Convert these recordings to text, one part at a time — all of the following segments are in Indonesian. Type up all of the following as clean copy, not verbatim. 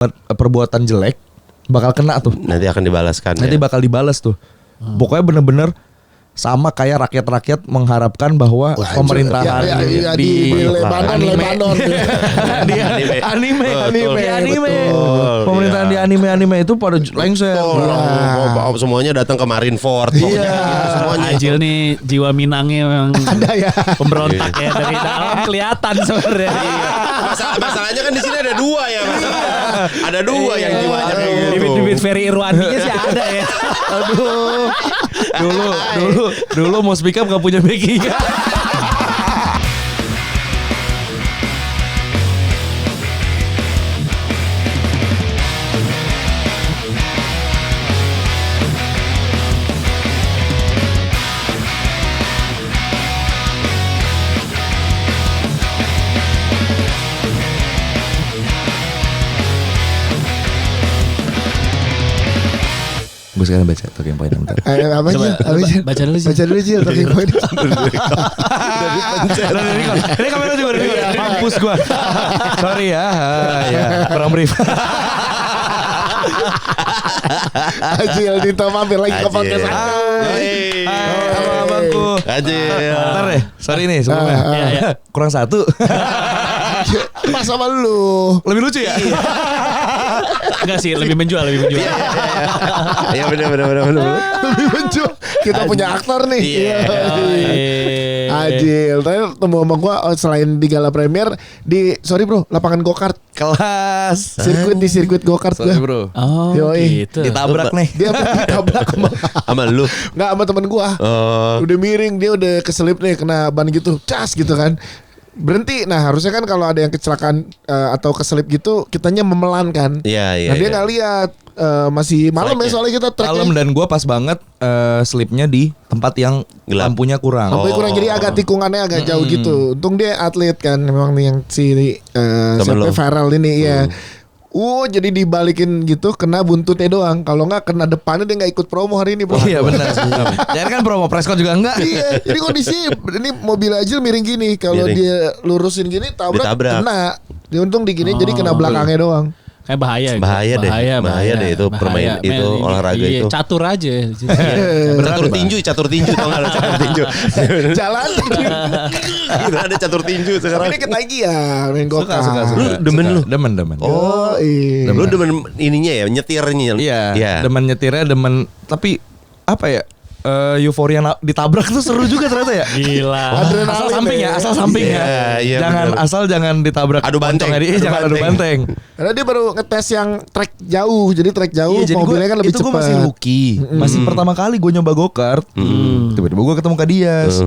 perbuatan jelek bakal kena tuh. Nanti akan dibalaskan. Nanti bakal dibalas tuh. Pokoknya bener-bener sama kayak rakyat-rakyat mengharapkan bahwa pemerintahan di Lebanon di anime pemerintahan di anime itu pada lengser. Semuanya datang ke Marineford. Semuanya Ajil nih jiwa Minangnya memang ada ya. Pemberontak ya dari dalam kelihatan sebenarnya. Masalahnya kan di sini ada dua ya. Ada dua yang jiwanya kayak gitu. Bibit-bibit Ferry Irwandinya sih ada ya. Aduh, dulu mau speak up gak punya backing. Gue sekarang baca talking point bentar. Apa sih? Baca dulu sih. Baca dulu sih talking point. Ini kamera juga udah mampus gue. Sorry ya, kurang brief. Ajil Dito mampir lagi ke podcast. Hai abangku. Ajil. Bentar deh, sorry nih sebelumnya. Kurang satu. Pas sama lu. Lebih lucu ya? Enggak sih, lebih menjual. Iya benar. Lebih menjual. Kita punya aktor nih. Iya. Ajil. Tadi ketemu sama gue selain di Gala Premier di lapangan go-kart. Kelas. Sirkuit go-kart gue. Sorry bro. Oh, Yoi. gitu. Ditabrak nih. Dia ditabrak Sama lu. Enggak sama temen gue. Udah miring, dia udah keselip nih kena ban gitu. Cas gitu kan. Berhenti. Nah harusnya kan kalau ada yang kecelakaan atau keselip gitu, kitanya memelan kan. Iya. Nah dia nggak lihat masih malam ya soalnya kita tracknya. Malam dan gue pas banget slipnya di tempat yang gelap. Lampunya kurang. Lampunya kurang jadi agak tikungannya agak jauh gitu. Untung dia atlet kan, memang nih yang si siapa viral ini ya. Jadi dibalikin gitu kena buntutnya doang. Kalau nggak kena depannya dia nggak ikut promo hari ini bro. Iya benar. Jangan kan promo preskon juga enggak. Iya. Jadi kondisi ini mobil aja miring gini. Kalau dia lurusin gini tabrak kena. Dia untung digini jadi kena belakangnya doang. Kayak bahaya deh itu permain itu olahraga itu. Catur aja. Catur tinju tau gak lo catur tinju. Jalan Ada catur tinju sekarang. Ini kita lagi ya main go-kart. Lu demen. Oh iya. Lu demen ininya ya, nyetirnya. Iya. Demen nyetirnya, tapi apa ya? Euforia ditabrak tuh seru juga ternyata ya. Gila. Asal samping ya. Jangan ditabrak. Adu banteng. Jangan adu banteng. Karena dia baru ngetes yang track jauh. Jadi track jauh mobilnya kan lebih cepat. Itu gue masih rookie. Masih pertama kali gue nyoba go-kart. Tiba-tiba gue ketemu Kak Dias.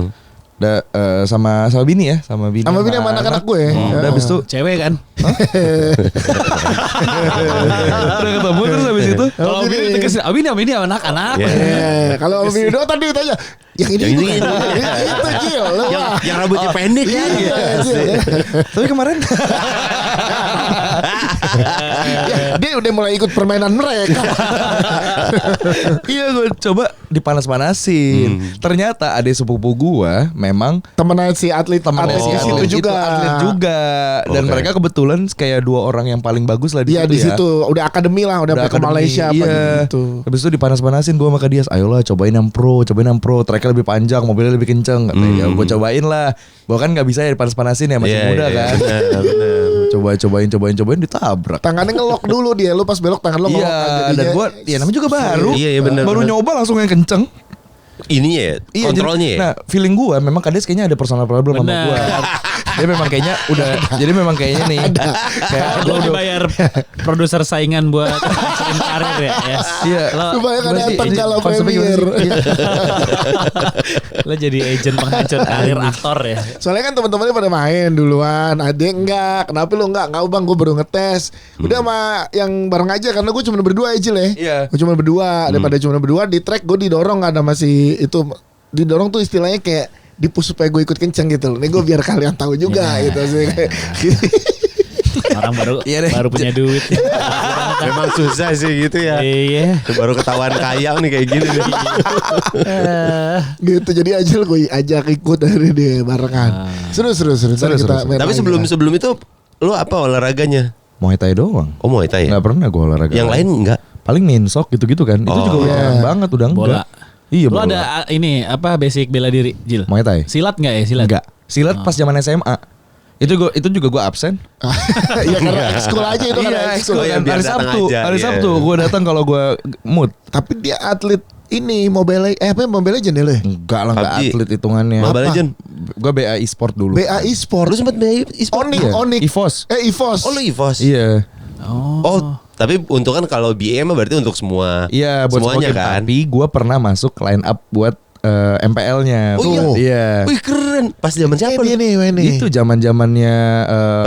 Sama Bini ya. Sama Bini sama anak-anak gue. Udah habis itu cewek kan. Udah ketemu terus habis itu. Kalau Bini tegesin, Bini sama anak-anak. Kalau Bini doang tadi ditanya, yang ini itu Jil. Yang rambutnya pendek ya. Tapi kemarin dia udah mulai ikut permainan mereka. Iya gue coba dipanas-panasin. Ternyata ada sepupu gue memang temenan si atlet itu juga. Atlet juga. Dan mereka kebetulan kayak dua orang yang paling bagus lah di situ. Iya di situ udah akademi lah, udah ke Malaysia apa gitu. Habis itu dipanas-panasin gue sama Kak Dias, ayolah cobain yang pro. Tracknya lebih panjang, mobilnya lebih kenceng. Ya gue cobain lah. Gue kan nggak bisa ya dipanas-panasin ya, masih muda kan. Cobain ditabrak. Tangannya ngelok dulu dia, lu pas belok tangan lo ngelok. Iya, dan gue ya namanya juga baru. Iya benar. Baru nyoba langsung yang kenceng. Ini ya, kontrolnya ya. Nah, feeling gue memang Kades kayaknya ada personal problem sama gue. Dia memang kayaknya udah. Jadi memang kayaknya nih. Kayak lo udah bayar produser saingan buat hancurin karir ya. Iya. Lu bayangkan datang Gala Premier. Lo jadi agent penghancur karir aktor ya. Soalnya kan teman-temannya pada main duluan. Adek enggak. Kenapa lu enggak? Enggak bang, gue baru ngetes. Udah sama yang bareng aja karena gue cuma berdua aja lah. Iya. Gue cuma berdua. Daripada cuma berdua di track gue didorong ada masih itu didorong tuh istilahnya kayak dipus supaya gue ikut kenceng gitu. Nih gue biar kalian tahu juga gitu sih. Orang baru punya duit. Memang susah sih gitu ya. Iya. Baru ketahuan kaya nih kayak gini nih. Gitu jadi Ajil gue ajak ikut dari dia barengan. Seru. Seru. Kita tapi sebelum itu lu apa olahraganya? Muay Thai doang. Oh Muay Thai ya? Nggak pernah gue olahraga. Yang lain enggak? Paling ninsok gitu-gitu kan. Itu juga udah jarang banget udah enggak. Bola. Iya Lu bola. ada ini apa basic bela diri, Jil? Muay Thai. Silat enggak ya silat? Enggak. Silat pas zaman SMA. Itu juga gue absen. Ya karena ekskul aja itu kan ekskul. Oh, ya, biar Hari datang Sabtu, aja, hari iya. Sabtu gue datang kalau gue mood. Tapi dia atlet ini Mobile Legends ya lo ya? Enggak lah, enggak PUBG. atlet hitungannya. Mobile Legend. Gue BA e-sport dulu. BAI Sport. Lu sempat main e-sport? Onyx, Iya. Onyx. EVOS. EVOS. Oh lu EVOS? Iya. Oh, tapi untuk kan kalau BM mah berarti untuk semua. Iya, buat semuanya semua game. kan. Tapi gue pernah masuk line up buat MPL-nya. Oh, iya? Iya. Wih keren. Pas zaman siapa? Dia nih, main nih. Itu zaman-zamannya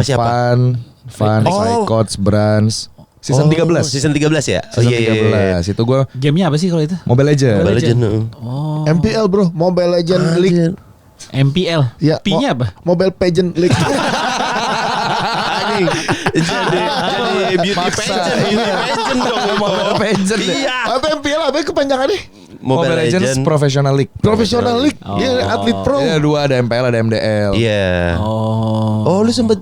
Pas siapa? Fun, Oh. Psychots, Brands. Season Oh, 13. Season 13 ya? Oh Season iya, iya, iya. 13. Itu gue Gamenya apa sih kalau itu? Mobile Legends. Mobile Legend. Oh. MPL bro, Mobile Legend League. MPL. Ya, P-nya apa? Mobile Pageant League. Anjing. Jadi beauty pageant dong. Mobile Legends. Iya. Apa MPL apa kepanjangannya? Mobile Legends Professional League. Professional League. Dia atlet pro. Iya, dua, ada MPL, ada MDL. Iya. Oh. Oh, lu sempet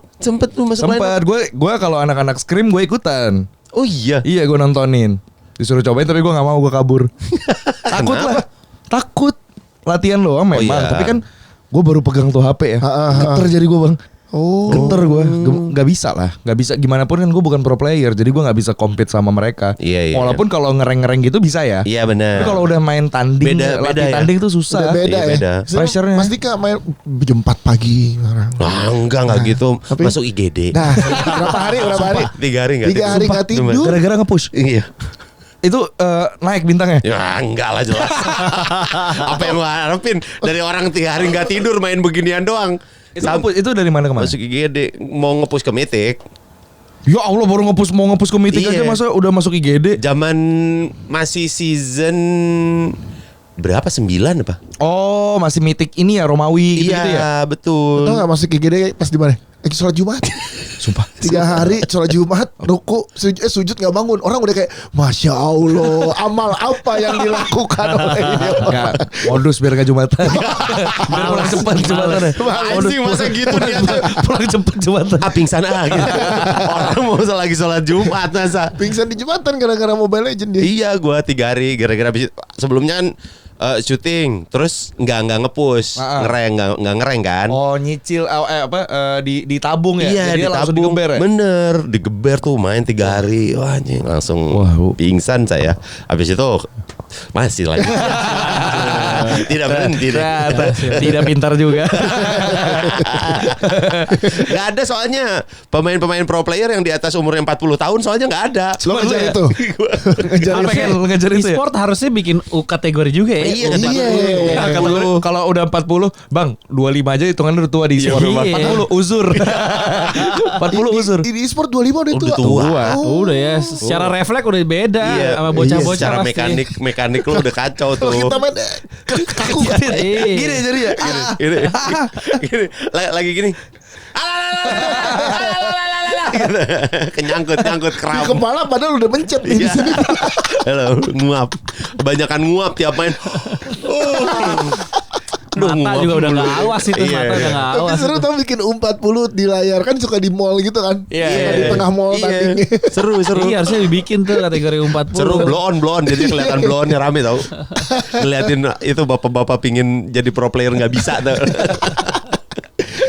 lu masuk line up? Sempet gue kalau anak-anak scream gue ikutan. Oh iya. Iya, gue nontonin. Disuruh cobain tapi gue nggak mau, gue kabur. Takut lah. Takut. Latihan doang memang, iya. tapi kan gue baru pegang tuh HP ya. Geter jadi gue bang. Oh. Geter gue, nggak bisa lah, nggak bisa. Gimana pun kan gue bukan pro player, jadi gue nggak bisa compete sama mereka. Iya, iya. Walaupun kalau ngereng gitu bisa ya. Iya benar. Tapi kalau udah main tanding, Beda latih ya. tanding tuh susah. Udah beda Iya, ya. beda. Pressure-nya. Pasti Kak main jam 4 pagi sekarang. Enggak gitu. tapi- Masuk IGD. Nah, berapa hari? 3 hari enggak 3 hari nggak tidur. Gara-gara nge-push. Iya. Itu naik bintangnya. Ya enggak lah jelas. Apa yang lu harapin dari orang 3 hari enggak tidur main beginian doang. Itu dari mana ke mana? Masuk IGD mau nge-push ke Mythic. Ya Allah, baru mau nge-push ke Mythic Iya. aja masa udah masuk IGD. Zaman masih season berapa? 9 apa? Oh, masih Mythic ini ya, Romawi gitu-gitu ya. Iya, betul. Tahu nggak masuk IGD pas di mana? Lagi sholat Jumat. Sumpah. 3 hari sholat Jumat, ruku, sujud nggak bangun. Orang udah kayak, Masya Allah, amal apa yang dilakukan oleh ini? Enggak, modus biar gak Jumatan. Biar pulang cepat Jumatan ya. Anjing masa gitu niatnya. Pulang cepet Jumatan. Pingsan gitu. Orang mau lagi sholat Jumat masa. Pingsan di jembatan gara-gara Mobile Legend dia. Iya, gua 3 hari gara-gara sebelumnya kan syuting, terus nggak nge-push, nggak ngereng kan? Oh, nyicil ditabung ya. Iya, Jadi dia langsung ditabung. digeber ya. Bener, digeber tuh main 3 hari. Wah, anjing langsung pingsan saya. Habis itu masih lagi. Tidak berhenti deh. Tidak pintar juga. Gak ada soalnya pemain-pemain pro player yang di atas umurnya 40 tahun soalnya nggak ada. Lo ngejar ya? itu. Ngejar Apa itu. kan ngejar itu ya? E-sport harusnya bikin kategori juga ya. Iya, Nah, kalau udah 40, Bang, 25 aja hitungannya udah tua di e-sport. Iya. 40 uzur. 40 uzur. Di e-sport 25 udah tua. tua. Udah ya, secara refleks udah beda Iya, sama bocah-bocah secara pasti. mekanik lo udah kacau tuh. Kalau kita main kaku kan. Iya. Gini jadi ya. Gini, gini, lagi gini. Kenyangkut Di kram. kepala padahal udah mencet nih di Iya. sini. Halo, nguap. Kebanyakan nguap tiap main. Mata juga udah gak awas itu, Iya. mata udah gak Tapi awas. seru tau bikin 40 di layar kan suka di mall gitu kan. Iya, Suka iya, di iya. tengah mall tandingnya. Seru. Iya harusnya dibikin tuh kategori 40. Seru blow on jadi kelihatan blow onnya rame tau. Ngeliatin itu bapak-bapak pingin jadi pro player nggak bisa tuh.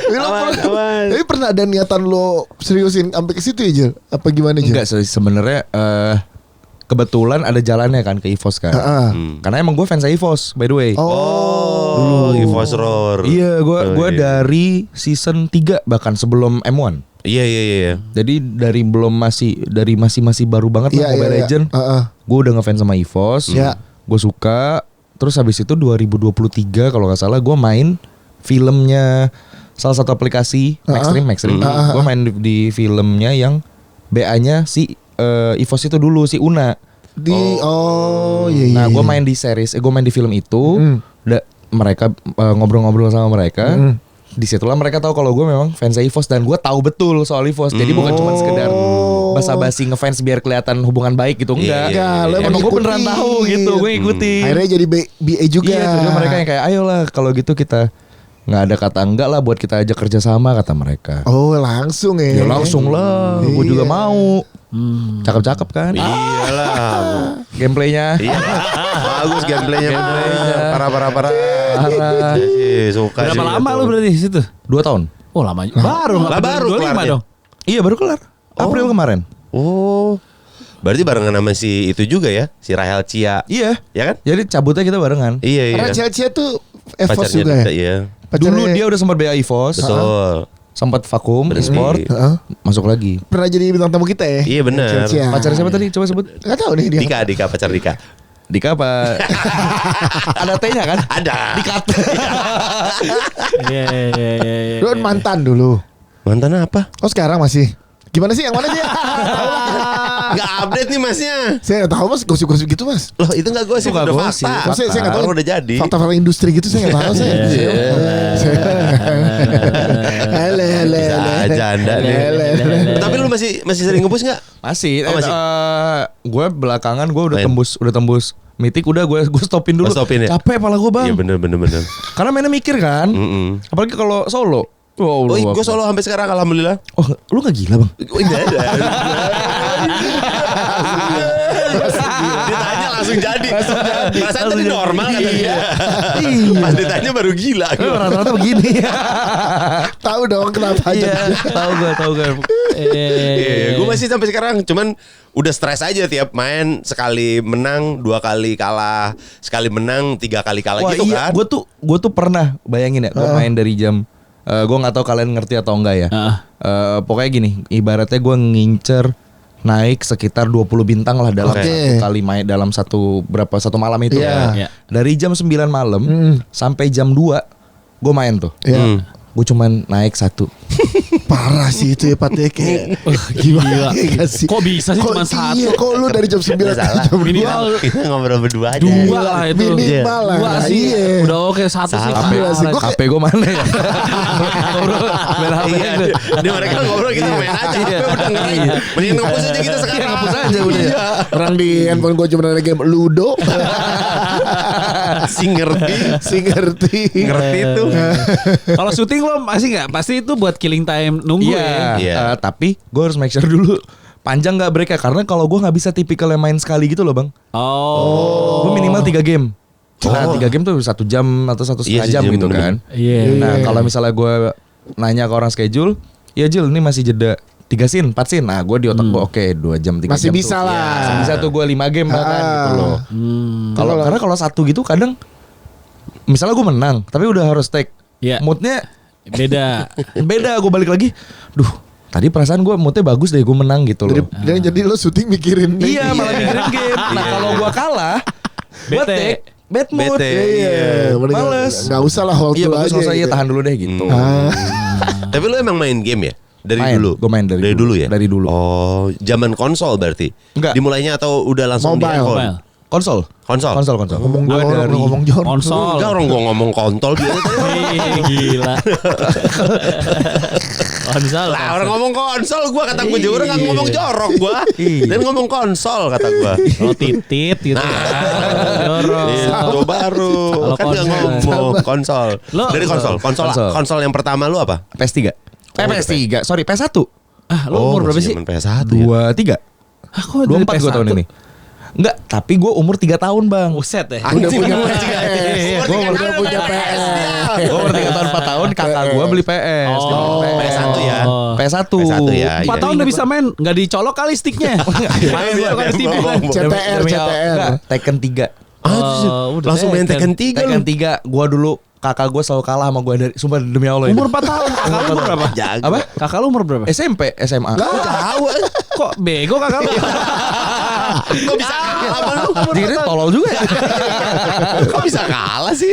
Tapi pernah ada niatan lo seriusin sampai ke situ ya Jel? Apa gimana Jel? Enggak sih sebenarnya kebetulan ada jalannya kan ke EVOS kan. Karena emang gue fans EVOS by the way. Oh, EVOS Roar. Iya, gue dari season 3 bahkan sebelum M1. Iya. Jadi dari masih baru banget lah Mobile Legend. Gue udah ngefans sama EVOS. Iya. Gue suka. Terus habis itu 2023 kalau nggak salah gue main filmnya salah satu aplikasi Maxstream. Gue main di filmnya yang BA-nya si EVOS itu dulu si Una. Iya. Nah, gue main di series, gue main di film itu. Mereka ngobrol-ngobrol sama mereka. Disitulah mereka tahu kalau gue memang fans EVOS dan gue tahu betul soal EVOS. Jadi bukan cuma sekedar basa-basi ngefans biar kelihatan hubungan baik gitu, enggak. Lo Emang gue beneran ngikutin. tahu gitu, gue ikutin. Akhirnya jadi BA juga. Iya, jadi mereka yang kayak ayolah kalau gitu kita nggak ada kata enggak lah buat kita ajak kerja sama kata mereka. Oh langsung ya. Ya langsung lah, gue juga mau. Cakep-cakep kan? Iyalah. Gameplaynya. Iya. Bagus gameplaynya. Parah. Suka. Berapa sih lama gitu. lu berarti di situ? 2 tahun. Oh lama. Baru baru 25 kelarnya. dong. Iya baru kelar. April kemarin. Oh. Berarti barengan sama si itu juga ya, si Rahel Chia. Iya. Ya kan? Jadi cabutnya kita barengan. Iya. Karena Cia tuh EVOS Pacarnya juga Dita, ya. iya. Dulu dia udah sempat BA EVOS. Betul. Sempat vakum e-sport. Heeh. Masuk lagi. Pernah jadi bintang tamu kita ya. Iya benar. Cia. Pacar siapa tadi? Coba sebut. Gak tahu nih dia. Dika, pacar Dika. Dika apa? Ada T-nya kan? Ada. Dikat. Iya. Lu kan mantan dulu. Mantan apa? Oh sekarang masih. Gimana sih yang mana sih? Gak update nih masnya. Saya nggak tahu mas, gosip-gosip gitu mas. Loh itu gak gosip, Itu nggak udah gosip. fakta. Saya nggak tahu. Udah jadi. Fakta-fakta industri gitu saya nggak tahu saya. Bisa aja anda nih. Tapi lu masih sering ngebus gak? Masih. Oh, masih. Gue belakangan gue udah Main. tembus Mythic udah gue stopin dulu. Oh, stopin ya? Capek pala gue bang. Iya bener. Karena mainnya mikir kan. Apalagi kalau solo. Wow, Oh gue solo sampai sekarang alhamdulillah. Oh lu gak gila bang? Oh, ini ada. Ditanya langsung jadi. Perasaan tadi normal kan dia. Pas ditanya baru gila. Rata-rata begini. Tahu dong kenapa aja. Tahu gue. Iya, gue masih sampai sekarang. Cuman udah stres aja tiap main. Sekali menang, 2 kali kalah. Sekali menang, 3 kali kalah Wah gitu iya, kan. gue tuh pernah bayangin ya, gue main dari jam, gue nggak tahu kalian ngerti atau enggak ya. Pokoknya gini, ibaratnya gue ngincer naik sekitar 20 bintang lah dalam Oke. satu kali main dalam satu malam itu. Iya. Iya. Dari jam 9 malam sampai jam 2 gue main tuh. Iya. Gue cuman naik 1. Parah sih itu ya Pat ya, kayak Gila. Iya gak sih? Kok bisa sih Kok cuma satu? Iya, kok lu dari jam 9 Nggak salah. jam 2 Minimal Kita ngobrol berdua aja. 2 lah itu. Minimal lah. Dua sih. Iya. Udah oke, 1 sih. Salah. Gila sih, gua HP gue mana ya? Ngobrol, main HP Iya, aja. di mereka ngobrol kita main aja. Iya. Udah ngeri. Mending ngapus aja kita sekarang. Iya, ngapus aja udah. Iya. Orang di handphone gue cuma ada game Ludo. Si ngerti. Si ngerti. Ngerti tuh. Kalau syuting lo masih nggak? Pasti itu buat killing time nunggu Iya, ya. Iya. Tapi gue harus make sure dulu panjang nggak breaknya, karena kalau gue nggak bisa tipikal yang main sekali gitu loh bang. Oh. Gue minimal 3 game. Nah 3 game tuh 1 jam atau 1,5 Iya sih, jam jam gitu bener-bener. kan. Iya. Nah kalau misalnya gue nanya ke orang schedule, ya Jil ini masih jeda 3 scene, 4 scene. Nah gue di otak gue oke 2 jam 3 Masih jam bisa tuh. lah. Masih bisa tuh gue 5 game bahkan gitu loh. Karena kalau satu gitu kadang misalnya gue menang tapi udah harus take. Iya. Moodnya Beda. beda, gue balik lagi. Duh, tadi perasaan gue moodnya bagus deh, gue menang gitu loh. Jadi lo syuting mikirin Iya, malah mikirin game. Nah, kalau gue kalah, gue Bete. take bad mood. Bete. Iya, Males. Gak usah lah hold Iya, dulu bagus aja. usah ya gitu. tahan dulu deh gitu. Tapi lu emang main game ya? Dari Main. dulu? Gua main dari dulu dulu. ya? Dari dulu. Oh, zaman konsol berarti? Enggak. Dimulainya atau udah langsung di Mobile. handphone? Mobile. Konsol. Konsol? Ngomong Gua jorok, dari ngomong jorok. Konsol. Enggak, orang gua ngomong kontol biasa tadi. Gila. Konsol. Lah orang ngomong konsol, gua kata gua juga orang Iya. ngomong jorok gua. Dan ngomong konsol kata gua. Lo titit gitu. Jorok. Itu baru. Kalau Kan nggak konsol. ngomong konsol. Lo- Dari konsol. Konsol yang pertama lu apa? PS3. PS3. Sorry, PS1. Ah, lo umur berapa sih? PS1 ya? 23. Aku 24 gue tahun ini. Enggak, tapi gue umur 3 tahun bang. Buset ya. Udah punya Anjing, PS. Gua Udah umur punya PS. Gue umur 3 tahun 4 tahun, kakak gue beli PS. Dia beli PS1 ya. PS1. PS1 ya. 4 tahun udah bisa main. Nggak dicolok kali sticknya. Main Iya, bukan di TV kan. CTR. Enggak, Tekken 3. Udah Langsung main Tekken 3 lu. Tekken 3. Gue dulu kakak gue selalu kalah sama gue dari sumpah demi Allah. Umur ini. 4 tahun. Kakak lu umur berapa? Jago. Apa? Kakak lu umur berapa? SMP, SMA. Jauh. Kok bego kakak lu? Kok bisa kalah sama lu? Jadi tolol juga ya. Kok bisa kalah sih?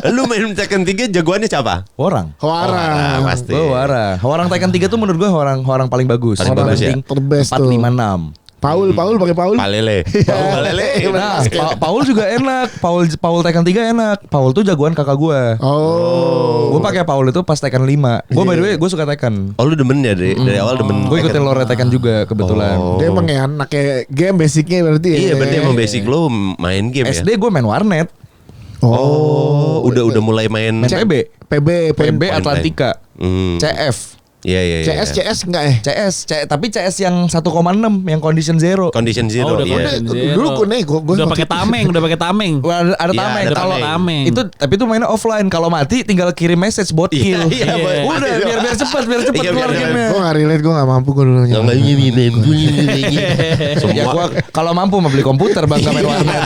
Lu main Tekken 3 jagoannya siapa? Orang. Warang. Pasti. Gue Wara. Orang Tekken 3 tuh menurut gue orang paling bagus. Paling bagus ya? Terbest 4, tuh. 5, 6. Paul pakai Paul. Palele. Palele. Nah, Paul juga enak. Paul Tekken 3 enak. Paul tuh jagoan kakak gue. Oh. Gue pakai Paul itu pas Tekken 5. Gue by the way gue suka Tekken. Oh lu demen ya dari awal demen. Gue ikutin lore Tekken juga kebetulan. Oh. Dia emang ya anaknya game basicnya berarti ya. Iya berarti emang basic lu main game ya. SD gue main warnet. Udah mulai main PB Atlantika. CF. Iya. CS enggak Tapi CS yang 1,6 yang condition zero. Condition zero. Dulu gue udah pakai tameng. Ada tameng. ada Kalau tameng. itu tapi itu mainnya offline. Kalau mati tinggal kirim message buat kill. Udah biar cepat keluar gamenya. Gue nggak relate, gue nggak mampu gue dulu. Ya gue kalau mampu mau beli komputer bang, main warnet.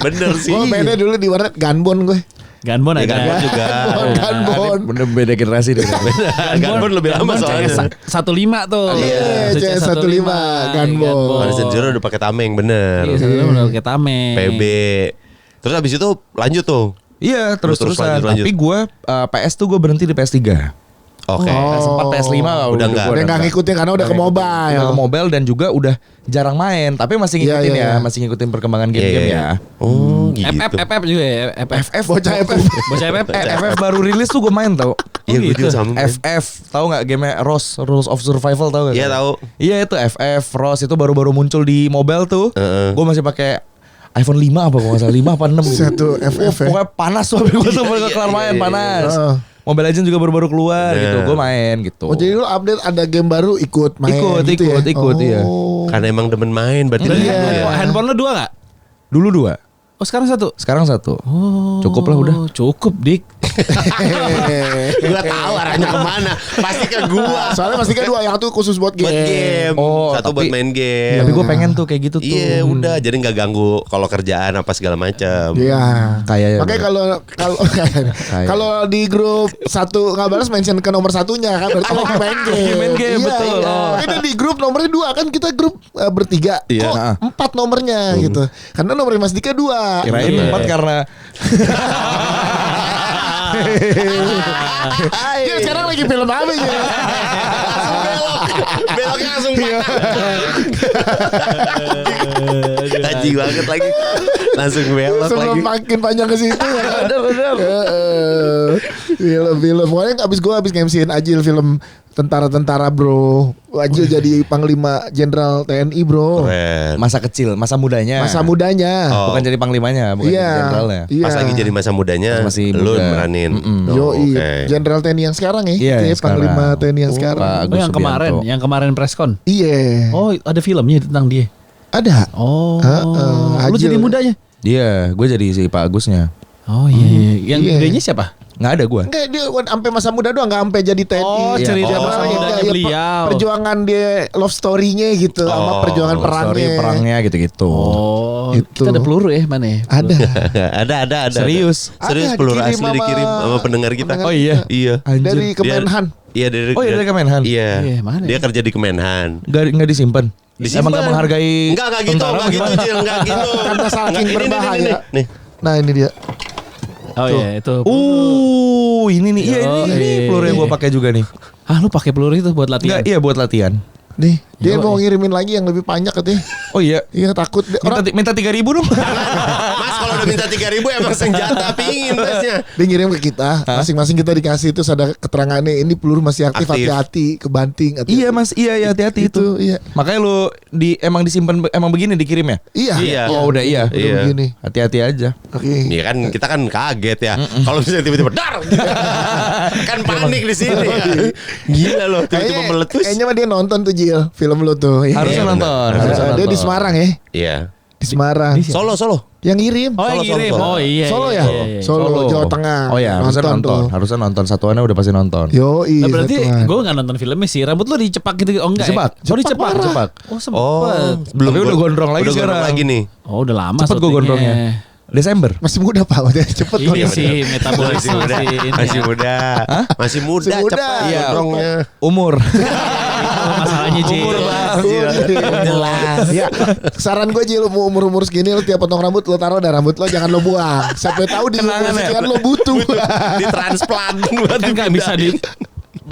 Bener sih. Gue mainnya dulu di warnet Gunbon gue. Gunbon ada. Gunbon juga. Gunbon. Bener beda generasi deh. Gunbon lebih lama soalnya. 15 tuh. Iya, CS15 Gunbon. Condition zero udah pakai tameng bener. Iya, udah pakai tameng. PB. Terus habis itu lanjut tuh. Iya terus-terusan. lanjut. Tapi gue PS tuh gue berhenti di PS3. Oke. Sempat PS5 Udah enggak. Udah nggak ngikutin karena udah ke mobile. Udah ke mobile dan juga udah jarang main. Tapi masih ngikutin Iya. masih ngikutin perkembangan game-game ya. Oh gitu. FF juga ya. FF Bocah FF. Bocah FF. FF baru rilis tuh gue main tau. Iya gue juga sama. FF tahu nggak game Rules of Survival tahu nggak? Iya tahu. Iya itu FF Rose itu baru-baru muncul di mobile tuh. Gue masih pakai iPhone 5 apa kalau nggak salah 5 apa 6 gitu. Satu FF ya. Pokoknya panas tuh gue tuh baru kelar main panas. Mobile Legends juga baru-baru keluar gitu. Gue main gitu. Oh jadi lu update ada game baru ikut main gitu ya? Ikut iya. Karena emang demen main berarti. Handphone lu 2 enggak? Dulu 2. Oh sekarang 1. Sekarang 1. Cukup lah udah. Cukup Dik. Gua tahu arahnya kemana. Pasti ke gua. Soalnya pasti kan 2 yang tuh khusus buat Buat game. game. Satu buat main game. Tapi gue pengen tuh kayak gitu tuh. Iya udah jadi nggak ganggu kalau kerjaan apa segala macam. Iya. Kayaknya. Makanya kalau di grup satu nggak balas mention ke nomor satunya kan berarti lagi main game. Main game, Iya, betul. iya. Ini di grup nomornya 2 kan kita grup bertiga. Iya. Kok 4 nomornya gitu. Karena nomor Mas Dika 2. Kirain 4 karena Dia sekarang lagi film apa ya? Beloknya langsung Haji banget lagi. Langsung belok Sebelum lagi. makin panjang ke situ ya. Bener. Film-film. Pokoknya gue habis nge-MC-in Ajil film tentara-tentara bro. Ajil jadi Panglima Jenderal TNI bro. Keren. masa kecil, masa mudanya. Masa mudanya. Bukan jadi panglimanya, bukan jadi jenderalnya. Iya. Pas lagi jadi masa mudanya Masih lu muda. meranin. Yoi, Oke. Jenderal TNI yang sekarang ya. Iya, Kayak yang sekarang. Panglima TNI yang sekarang. Pak Agus yang Subianto. kemarin preskon. Iya. Oh, ada filmnya tentang dia. Ada. Oh. Lu Ajil. jadi mudanya. Dia, gue jadi si Pak Agusnya. Oh iya. Yang Iya. gedenya siapa? Nggak ada gue. Enggak, dia sampai masa muda doang, enggak sampai jadi TNI. Oh, Iya. cerita Dia masa pernah mudanya ya, beliau. Perjuangan dia love story-nya gitu sama perjuangan perangnya. Perangnya gitu-gitu. Oh, Itu. kita ada peluru ya mana ya? Ada. ada. Serius? Ada, Serius peluru dikirim asli sama dikirim sama pendengar kita. Oh iya. Iya. Anjir. Dari Kemenhan. Iya dari. Oh, iya, dari Kemenhan? Iya. Iya, mana Dia ya? kerja di Kemenhan. Nggak disimpan. Disimpan. Emang nggak menghargai. Enggak gitu, tentara enggak gitu, gimana? Jil, enggak gitu. Karena saking Enggak, ini, berbahaya. Nih. Nah, ini dia. Oh iya, itu. Ini nih. Iya, ini peluru yang gue pakai juga nih. Ah, lu pakai peluru itu buat latihan? Enggak, iya buat latihan. Nih, dia Yo, mau ngirimin lagi yang lebih banyak katanya. Oh iya. Iya, takut dia- orang Minta 3.000 dong. Mas kalau udah minta 3.000 emang senjata pingin masnya. dia ngirim ke kita, masing-masing kita dikasih itu ada keterangannya ini peluru masih aktif, Aktif. hati-hati, kebanting. hati-hati. Iya mas, iya hati-hati itu. Iya. Makanya lu emang disimpan emang begini dikirim ya? Iya. Iya. Oh udah iya. Udah Iya. begini. Hati-hati aja. Oke. Iya kan kita kan kaget ya. Kalau misalnya tiba-tiba dar. Kan panik di sini ya. Gila loh tiba-tiba meletus. Kayaknya mah dia nonton tuh Jil, film lu tuh. Iya. Harusnya Iya, nonton. benar. Harusnya Dia nonton. di Semarang ya. Iya. Di Semarang. Solo. Yang ngirim. Oh, yang Solo, kirim. Solo. Oh iya. Solo iya, ya? iya, iya. Solo, Jawa Tengah. Oh ya, harusnya nonton. tuh. Harusnya nonton satuannya udah pasti nonton. Yo, Nah, berarti gue gak nonton filmnya sih. Rambut lu dicepak gitu. Oh enggak Dicepak. ya? Oh dicepak. Cepak. Oh sempet. Oh, Tapi udah gondrong lagi udah sekarang. gondrong lagi nih. Oh udah lama Cepet gue syutingnya. gondrongnya. Desember. masih muda Pak, udah cepet kok. Iya sih, metabolisme Masih muda. masih ini Masih ya. muda. Masih muda Masih muda. cepat Iya. gondrongnya. Umur. Itu masalahnya Ji. Umur, Bang. Jelas. Ya, saran gue Jil, umur segini lu tiap potong rambut lu taruh dah rambut lo, jangan lo buang. Siapa tahu di umur Kenangan ya? sekian lo butuh. Ditransplant buat Kan gak bisa di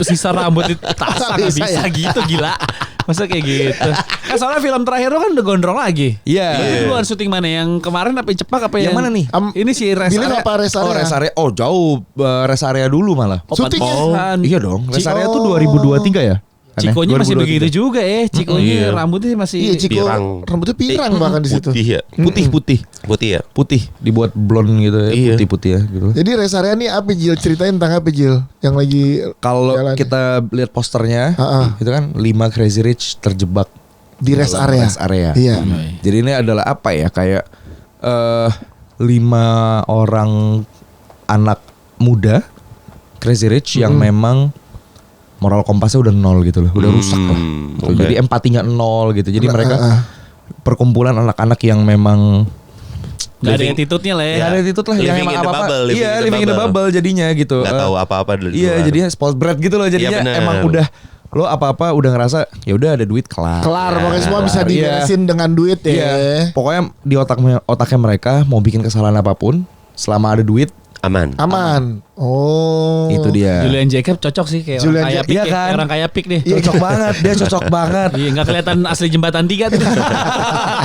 sisa rambut di tasak, gak Bisa bisa ya? gitu gila. Masa kayak gitu. Kan soalnya film terakhir lu kan udah gondrong lagi. Iya. Berarti lu harus syuting mana? Yang kemarin apa yang cepak apa Yang yang mana nih? Ini si rest Billy area. apa rest Oh area? rest area. Oh jauh. Rest area dulu malah. Oh, Syutingnya? pantesan. Iya dong. Rest area tuh Oh. 2023 ya? Aneh. Cikonya masih 2023. begitu juga Cikonya rambutnya masih Iya, Ciko pirang. rambutnya pirang bahkan di situ. Putih ya. Putih ya. Putih dibuat blonde gitu ya, Iya. putih-putih ya gitu. Jadi rest area nih apa Jil? Ceritain tentang apa Jil? Yang lagi Kalau jalan. kita lihat posternya, Ha-ha. itu kan 5 Crazy Rich terjebak Di rest dalam area. rest area. Iya. Jadi ini adalah apa ya? Kayak 5 orang anak muda Crazy Rich yang memang moral kompasnya udah nol gitu loh, udah rusak lah. Gitu. oke. Jadi empatinya nol gitu. Jadi mereka perkumpulan anak-anak yang memang nggak ada attitude-nya lah ya. ya ada attitude lah yang Living emang in the apa-apa. bubble, Iya, living in the bubble jadinya gitu. Nggak tahu apa-apa dari Iya, luar. jadinya spoiled brat gitu loh. Jadinya Iya, bener. emang udah lo apa-apa udah ngerasa ya udah ada duit kelar. Kelar pokoknya semua bisa Iya. diberesin dengan duit ya. Iya. Pokoknya di otaknya mereka mau bikin kesalahan apapun selama ada duit Aman. Aman. Oh. itu dia. Julian Jacob cocok sih kayak Julian orang kaya Jacob, pik iya ya. kan? Kayak orang kaya pik deh. Cocok banget, dia cocok banget. Iya nggak kelihatan asli jembatan 3 tuh.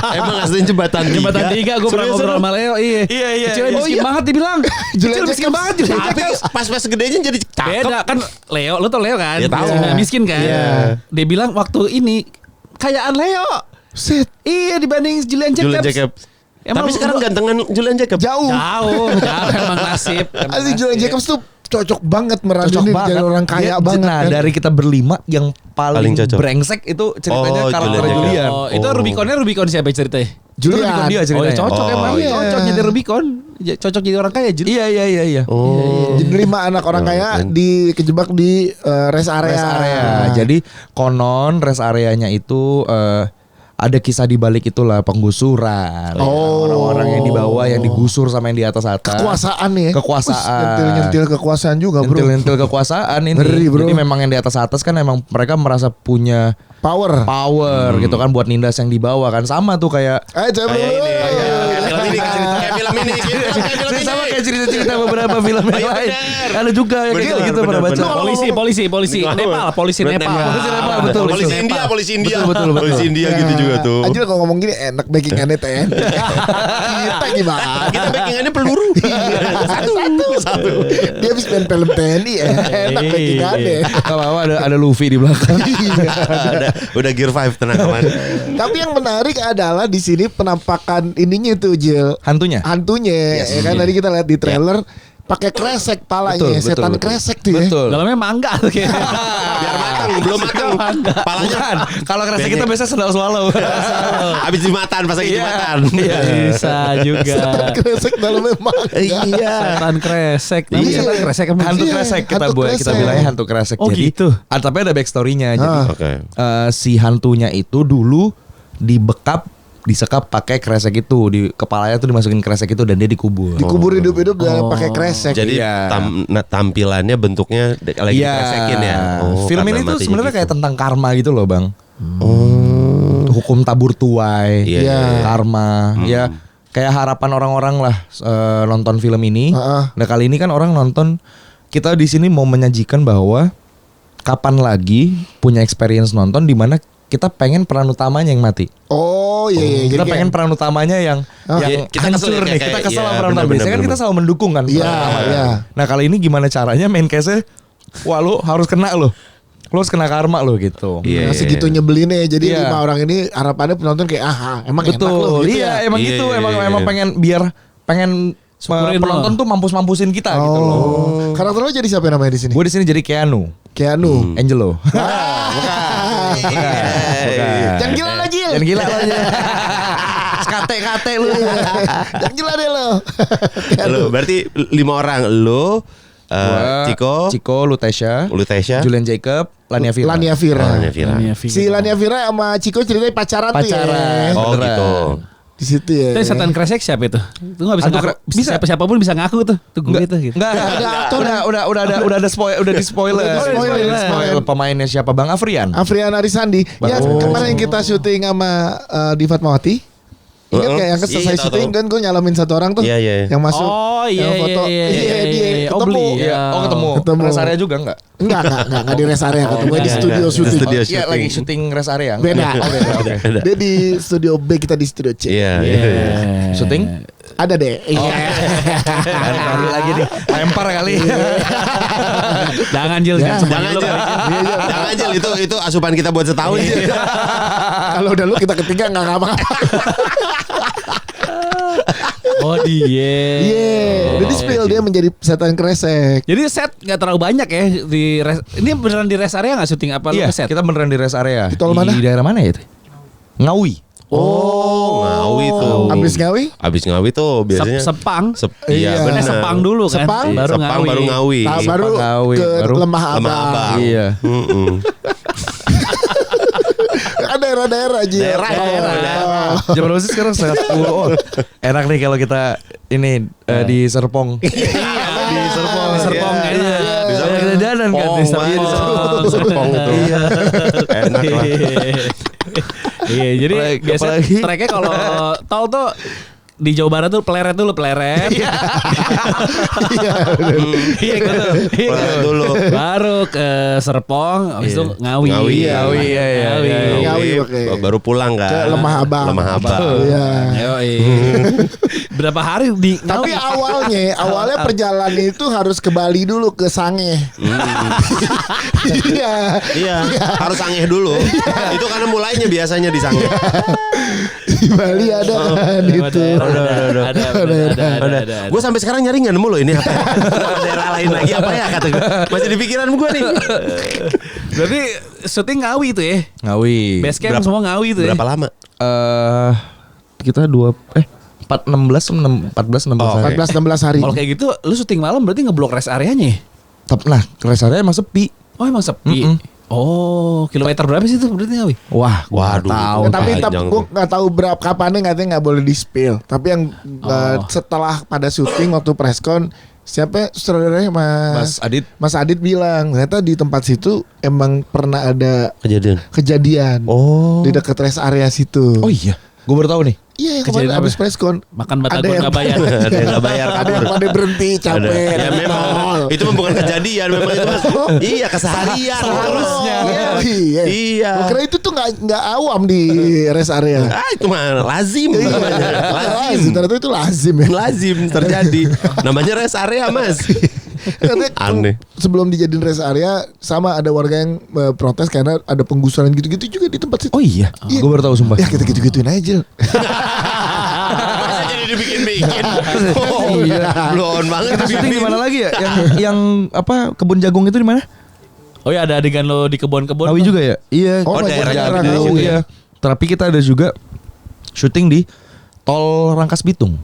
Emang aslinya jembatan Jembatan 3 gue pernah ngobrol sama Leo. Iya. Iya. Kecilnya miskin banget dibilang. Julian Kecil miskin Jacob. banget Julian Tapi Jacob. pas gedenya jadi cakep. Beda kan Leo, lu tau Leo kan? Ya, tahu. Miskin, miskin kan? Iya. Dia bilang waktu ini kayaan Leo. Set. Iya dibanding Julian Jacob. Julian Jacob. Tapi sekarang gantengan Julian Jacob. Jauh. jauh emang nasib. Asli Julian Jacobs tuh cocok banget Cocok meranin banget. jadi orang kaya Dia- banget Nah, kan. dari kita berlima yang Paling paling cocok. brengsek itu ceritanya Oh, karakter Julian Jacob. Julian. Oh, itu Rubicon siapa ceritanya? Julian. Itu Rubicon dia Oh, ceritanya. ya cocok Oh, emang. iya. Cocok jadi Rubicon. Cocok jadi orang kaya Jul. Iya. Oh. Jadi 5 anak orang kaya kejebak di rest area. Rest area. Jadi konon rest areanya itu ada kisah di balik itulah penggusuran. Oh. Orang-orang yang di bawah yang digusur sama yang di atas. Kekuasaan nih. Kekuasaan. Nyentil kekuasaan juga bro. Nyentil kekuasaan ini. Ngeri, bro. Jadi memang yang di atas kan emang mereka merasa punya Power. power gitu kan buat nindas yang di bawah kan sama tuh kayak Coba Kayak ini. dulu. Kayak film ini. sama kayak cerita-cerita beberapa film yang iya, lain. benar. Ada juga yang kayak Benar, gitu pernah benar, baca. benar. Polisi Nepal, polisi Nepal. Polisi Nepal, betul. Polisi India, polisi India. Betul. Polisi India gitu juga tuh. Anjir kalau ngomong gini enak backingannya TNI. Kita gimana? Kita backingannya peluru. Satu. Dia habis main film TNI enak backingannya. Gak apa-apa ada Luffy di belakang. Udah gear 5 tenang aman. Tapi yang menarik adalah di sini penampakan ininya tuh Jil. Hantunya. Hantunya ya kan tadi kita lihat di trailer pakai kresek palanya, setan kresek tuh ya. Betul. Dalamnya mangga tuh kayak. Biar matang, belum matang. Palanya Bukan. Kalau kresek kita biasa sendal swallow. habis jumatan, pas lagi jumatan. Bisa juga. Setan kresek dalamnya mangga. Iya. Setan kresek. Namanya Iya. setan kresek emang. Hantu Iya, kresek kita hantu buat kita kresek. bilangnya hantu kresek. Oh, Jadi gitu. tapi ada backstory-nya. Jadi Oke. si hantunya itu dulu disekap pakai kresek itu di kepalanya tuh dimasukin kresek itu dan dia dikubur. Dikubur hidup-hidup dalam pakai kresek. Jadi Iya. tampilannya bentuknya lagi Iya. dikresekin ya. Oh, Film karena ini tuh matinya sebenarnya gitu. kayak tentang karma gitu loh, Bang. Oh. Hukum tabur tuai, Iya, iya. karma, ya kayak harapan orang-orang lah nonton film ini. Heeh. Nah kali ini kan orang nonton, kita di sini mau menyajikan bahwa kapan lagi punya experience nonton di mana kita pengen peran utamanya yang mati. Oh iya. Kita Jadi pengen peran utamanya yang Iya, kita kesel hancur ya, nih. kayak- Kita kesel iya, sama peran utama. bener, Biasanya kan bener, kita selalu mendukung kan. Iya, peran utama. iya. Nah kali ini gimana caranya main case-nya? Wah lu harus kena lo. Lu harus kena karma lo gitu. Iya. Nah, segitu nyebelinnya. Jadi Iya. 5 orang ini harapannya penonton kayak emang enak Betul. loh gitu Iya ya. emang Iya, gitu. iya, Emang iya. pengen Syukurin penonton lo. tuh mampus-mampusin kita gitu loh. Oh. Karakter lo jadi siapa namanya di sini? Gue di sini jadi Keanu, Keanu. Angelo. Jangan gila lo Jil. Jangan gila lo aja. Kate lu. Jangan gila deh lo. Lo berarti 5 orang. Lo Gua, Ciko, Lutesha, Julian Jacob, Lania Vira. Lania Vira. Lania Vira. Si Lania Vira sama Ciko ceritanya pacaran tuh ya. Oh Beneran. gitu. Di situ ya. Tapi setan kresek siapa itu? Itu nggak bisa Hantu ngaku. Bisa siapapun bisa ngaku tuh. Tuh gue itu gitu. Enggak, ada aktor. udah ada spoiler, udah di spoiler. Udah di-spoiler. Pemainnya siapa? Bang Afrian. Afrian Arisandi. Ya kemarin yang kita syuting sama di Fatmawati. Ingat kayak yang Iya, selesai tahu, syuting tahu. kan gue nyalamin satu orang tuh. Iya, iya. Yang masuk. Oh yang iya foto. iya Dia Oh ketemu. beli. Iya. Oh ketemu. Ketemu. Rest area juga enggak? Enggak di rest area ketemu di iya, studio iya. syuting. Studio Iya syuting. lagi syuting rest area. Beda. Oh, beda. Oke. Beda. Dia di studio B, kita di studio C. Iya. Syuting? Ada deh. Iya. Kali lagi nih. Lempar kali. Jangan Jil, Ya. Jangan aja. Jangan aja itu asupan kita buat setahun aja. Kalau udah lu kita ketiga nggak ngapa-ngapa. Oh dia. Iya. Jadi spill dia menjadi setan kresek. Jadi set nggak terlalu banyak ya di ini beneran di rest area nggak syuting apa lu Iya, ke set? kita beneran di rest area. Di tol mana? Di daerah mana ya itu? Ngawi. Oh, Ngawi tuh. Abis Ngawi? Abis Ngawi tuh biasanya Sepang. Iya. Iya benar. Sepang dulu kan. Sepang? baru Sepang Ngawi. baru Ngawi. Nah, baru Ngawi, ke baru Lemah Lemah Abang. Abang. Iya. Mm-mm. Daerah-daerah aja. Daerah. Jam berapa sih sekarang? 10. Oh, enak nih kalau kita ini di Serpong. Di Serpong. Serpong Iya. kayaknya. Di Iya, sana kita jalan kan di Serpong. Iya, di Serpong itu. Iya. Enak lah. Iya, jadi biasa apalagi? treknya kalau tol tuh di Jawa Barat tuh pleret dulu pleret. Iya. Iya gitu. Pleret dulu. Baru ke Serpong, habis itu Ngawi. Ngawi, iya, iya. Ngawi, oke. Baru pulang kan. Ke Lemah Abang. Lemah Abang. Iya. Yoi. Berapa hari di Tapi Ngawi? awalnya perjalanan itu harus ke Bali dulu ke Sange. Iya. Iya, harus Sangeh dulu. Itu karena mulainya biasanya di Sangeh. Di Bali ada kan itu. Ada. Gue sampai sekarang nyari nggak nemu loh ini apa? Kenapa daerah lain lagi apa ya kata gue? Masih di pikiran gue nih. Berarti syuting Ngawi itu ya? Ngawi. Base camp semua Ngawi itu ya? Berapa lama? Kita 14 16 hari. 14-16 hari. Kalau kayak gitu, lu syuting malam berarti ngeblok rest areanya ya? Nah, rest area emang sepi. Oh emang sepi? Oh, kilometer berapa sih itu berarti Ngawi? Wah, Waduh. tahu. Tapi panjang gue tuh. nggak tahu berapa kapannya katanya nggak boleh di spill. Tapi yang setelah pada syuting waktu preskon siapa sutradaranya Mas Adit bilang ternyata di tempat situ emang pernah ada kejadian Oh. di dekat rest area situ. Oh iya, gue baru tahu nih. Iya, Kejadian kemarin habis apa? preskon Makan ada batagor yang nggak bayar. Ada yang nggak bayar ada yang kabur. pada berhenti capek. Ya memang Tol. itu mah bukan kejadian, memang itu mas. Iya keseharian. Seharusnya. Iya. Iya. Gua kira itu tuh nggak awam di rest area. Ah itu mah lazim namanya. Lazim. Ternyata itu lazim ya. Lazim terjadi. Namanya rest area mas. Karena Aneh. sebelum dijadiin rest area sama ada warga yang protes karena ada penggusuran gitu-gitu juga di tempat situ. Oh iya, Iya. gue baru tahu sumpah. Ya kita gitu-gituin aja. Masa jadi dibikin-bikin. Oh iya. Blow on banget. Kita syuting di mana lagi ya? Yang apa kebun jagung itu di mana? Oh ya ada adegan lo di kebun-kebun. Ngawi juga ya? Iya. Oh, daerahnya daerah di Ngawi. situ ya. Iya. Tapi kita ada juga syuting di tol Rangkas Bitung.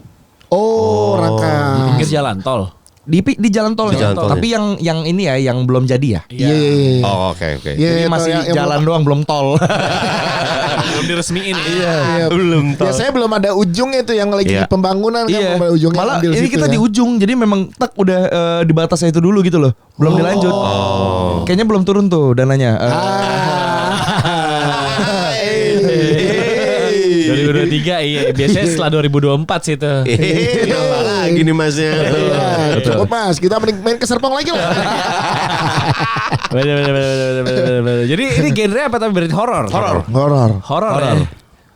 Oh, Rangka. Pinggir jalan tol. Di jalan tol. Di jalan tol, Tapi yang ini ya, yang belum jadi ya. Iya, iya, iya. Oh oke. Iya, Jadi iya, masih yang jalan doang, belum tol. Belum diresmiin. Iya. Belum tahu. Biasanya belum ada ujungnya itu yang lagi Iya. pembangunan kan. Iya. Belum ada ujungnya Malah ambil ini situ kita ya. di ujung, jadi memang tak udah di batasnya itu dulu gitu loh. Belum dilanjut. Kayaknya belum turun tuh dananya. 2023 iya. Biasanya setelah 2024 sih itu. Apa lagi nih masnya? Iya, cukup mas. Kita mending main ke Serpong lagi lah. Bener. Jadi ini genre apa tapi berarti horor? Horor. Horor ya?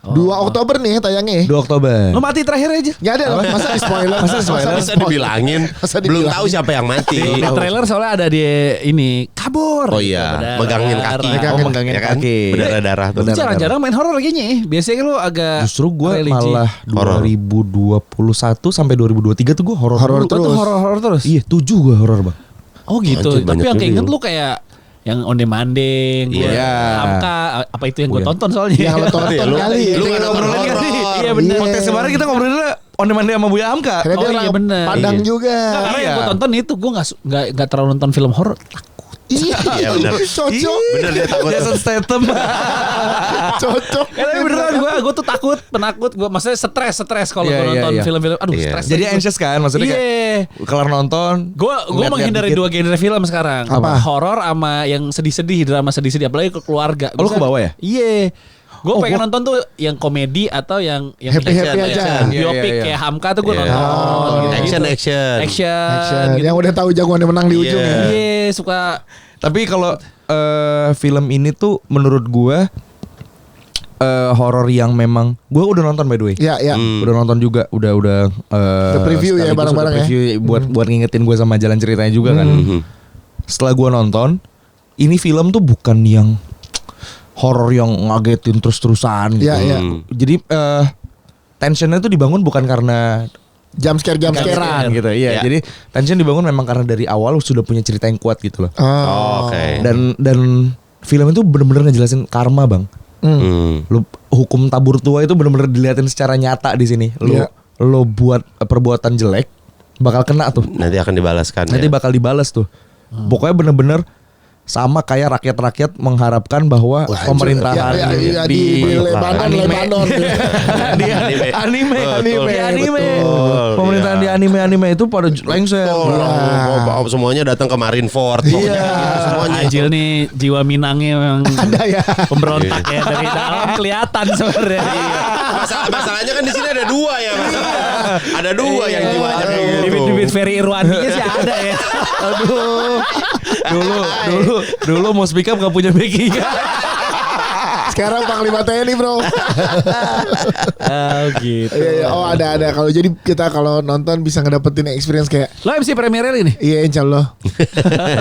2 Oktober nih tayangnya. 2 Oktober. Lo mati terakhir aja. Gak ada lah. Masa di spoiler? Masa dibilangin? Masa Belum dibilangin? tahu siapa yang mati. Di trailer soalnya ada di ini kabur. Oh iya, megangin kaki. Megangin Ya kan? kaki. Berdarah-darah tuh. Lu jarang-jarang main horor kayaknya ya. Biasanya lu agak Justru gue religi. malah Horor. 2021 sampai 2023 tuh gue horor. Horor dulu. terus. Oh, tuh horor terus. Iya, 7 gue horor bang. Oh gitu. Anjir, Tapi banyak yang juga keinget ya. lu kayak yang on demanding, Iya. Hamka, apa itu yang gue Iya. tonton soalnya. Yang lo tonton Lu- kali. lu Itu nggak yang ngobrolin horor. kan nih? Iya benar. Iya. Podcast kemarin kita ngobrolin on demand sama Buya Hamka. Karena dia Oh, iya, orang bener. Padang Iya. juga. Karena yang Iya. gue tonton itu gue nggak terlalu nonton film horor. Iya, Iya, bener. cocok. Bener dia takut. Jason Statham. Cocok. Tapi beneran gue tuh penakut. Gue maksudnya stres kalau Iya, gue iya, nonton iya. film-film. Aduh Iya. stres. Jadi anxious kan maksudnya kayak Iya. kelar nonton. Gue Lihat-lihat menghindari dikit. 2 genre film sekarang. Apa? Horor sama yang sedih-sedih, drama sedih-sedih, apalagi ke keluarga. Oh, lu ke bawah ya? Iya. Gue Oh, pengen nonton tuh yang komedi atau yang Happy-happy aja. Biopik Iya, iya. kayak Hamka tuh gue Iya. nonton. Oh. gitu. Action. Action. gitu. Yang udah tahu jagoannya menang di Iya. ujung ya. Iya, suka. Tapi kalau film ini tuh menurut gua horor yang memang gue udah nonton by the way. Iya, iya. Udah nonton juga, udah The preview ya, sekaligus bareng-bareng udah preview buat ngingetin gue sama jalan ceritanya juga kan. Setelah gue nonton, ini film tuh bukan yang horor yang ngagetin terus-terusan gitu. Iya, iya. Jadi tensionnya tuh dibangun bukan karena Jump scare-an gitu. Iya, jadi tension dibangun memang karena dari awal sudah punya cerita yang kuat gitu loh. Oke. Dan film itu bener-bener ngejelasin karma, Bang. Lu hukum tabur tua itu bener-bener dilihatin secara nyata di sini. Lu buat perbuatan jelek bakal kena tuh. Nanti akan dibalaskan. Nanti bakal dibalas tuh. Pokoknya bener-bener sama kayak rakyat-rakyat mengharapkan bahwa pemerintahan di Lebanon di anime pemerintahan di anime itu pada lengser. Semuanya datang ke Marineford. Semuanya Ajil nih jiwa Minangnya memang ada ya. Pemberontak ya dari dalam kelihatan sebenarnya. Masalahnya kan di sini ada dua ya. Ada dua yang jiwanya kayak gitu. Bibit-bibit Ferry Irwandinya sih ada ya. Aduh, dulu mau speak up gak punya backing. Sekarang Panglima TNI bro. Oh gitu. Iya, oh ada. Kalau jadi kita kalau nonton bisa ngedapetin experience kayak lo MC premiere ini? Iya insya Allah.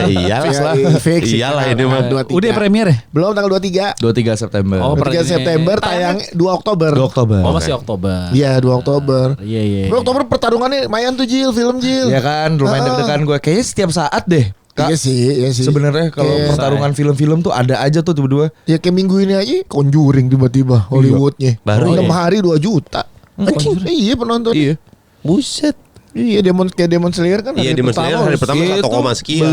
Iyalah ini mah. Udah premiere? Belum tanggal 23 September. 23 September tayang 2 Oktober. 2 Oktober. Oh masih Oktober. Iya 2 Oktober. Iya. 2 Oktober pertarungannya lumayan tuh Jil, film Jil. Iya kan, lumayan deg-degan gue. Kayaknya setiap saat deh. Kak, iya sih. Sebenarnya kalau pertarungan film-film tuh ada aja tuh tiba-tiba. Ya kayak minggu ini aja Conjuring tiba-tiba Hollywoodnya. Baru 6 hari 2 juta. Iya penonton. Iya. Buset. Iya Demon Slayer kan Iya Demon Slayer hari pertama 1, sekian.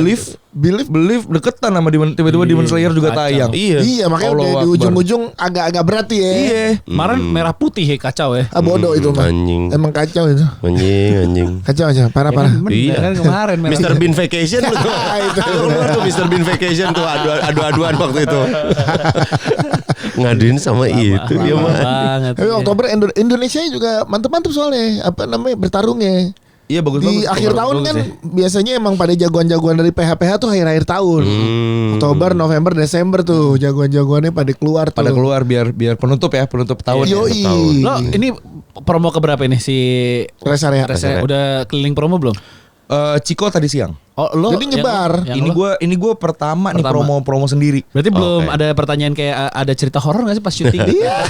Believe deketan sama tiba-tiba Demon Slayer juga tayang. Iya makanya Allah udah di Akbar. ujung-ujung agak berat ya. Iya. Kemarin merah putih ya kacau ya. Bodoh itu mah. Anjing. Emang kacau itu. Anjing. Kacau aja, parah. Iya Kan kemarin merah. Mr. Bean Vacation tuh. Itu. Tuh Mr. Bean Vacation tuh adu-aduan waktu itu. Ngaduin sama itu dia mah. Banget. Tapi Oktober Indonesia juga mantep-mantep soalnya bertarungnya. Iya bagus. Di akhir tahun kan biasanya emang pada jagoan-jagoan dari PH tuh akhir tahun. Oktober, November, Desember tuh jagoan-jagoannya pada keluar biar penutup tahun. Yoi. Lo ini promo keberapa ini si Rest area. Udah keliling promo belum? Ciko tadi siang. Oh, lo Jadi nyebar. Ini gue pertama nih promo sendiri. Berarti belum ada pertanyaan kayak ada cerita horor nggak sih pas syuting? Iya.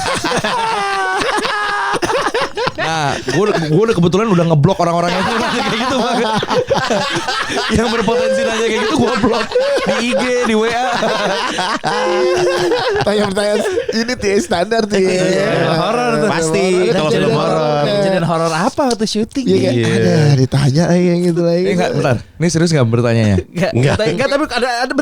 Nah, gue udah kebetulan udah ngeblok orang-orang yang nanya kayak gitu banget. Yang berpotensi nanya kayak gitu gue blok di IG, di WA. Pertanyaan ini tuh standar tuh. Horor tuh. Pasti kalau film horor. Kejadian horor apa waktu syuting? Iya ada ditanya kayak gitu lagi. Enggak, bentar. Ini serius enggak bertanya? Enggak, tapi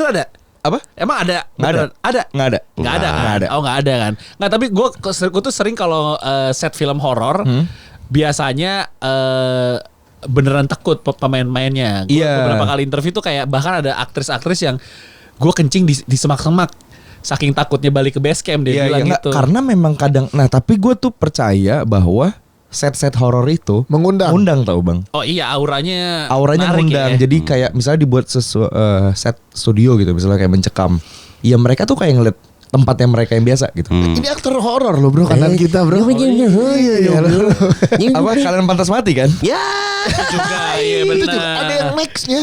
ada. Apa? Emang ada? Nggak ada. Ada. Nggak ada. Nggak ada. Nggak ada. Oh nggak ada kan? Nggak, tapi gue tuh sering kalau set film horor biasanya beneran takut pemain-mainnya. Gue beberapa kali interview tuh kayak bahkan ada aktris-aktris yang gue kencing di semak-semak. Saking takutnya balik ke base camp dia bilang gitu. Karena memang kadang. Nah tapi gue tuh percaya bahwa set-set horor itu ngundang tau bang. Oh iya auranya ngundang. Ya. Jadi kayak misalnya dibuat set studio gitu, misalnya kayak mencekam. Ya mereka tuh kayak ngeliat tempatnya mereka yang biasa gitu. Ini aktor horor loh bro, kanan kita bro. Iya. Apa kalian pantas mati kan? Ya. Juga iya Itu benar. juga ada yang nextnya.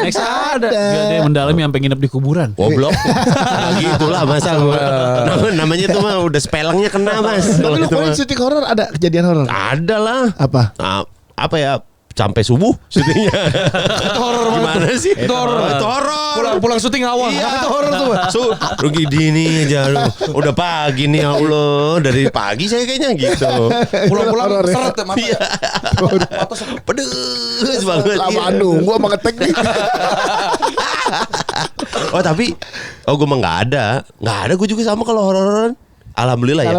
Next ada. Gak ada yang mendalam yang pengen nginep di kuburan. Goblok. Gitulah masa namanya tuh mah udah spellingnya kena mas. Tapi lu kemarin syuting horor ada kejadian horor? Ada lah. Apa? Apa ya? Sampai subuh syutingnya. Itu horor Gimana sih? Itu horor. Pulang syuting awal. Iya. Itu horor tuh. Rugi dini aja lu. Udah pagi nih ya Allah. Dari pagi saya kayaknya gitu. Pulang seret ya mata. Iya. Pedes banget. Lama nunggu sama ngetek nih. Oh tapi gue mah nggak ada gue juga sama kalau horor-hororan. Alhamdulillah ya.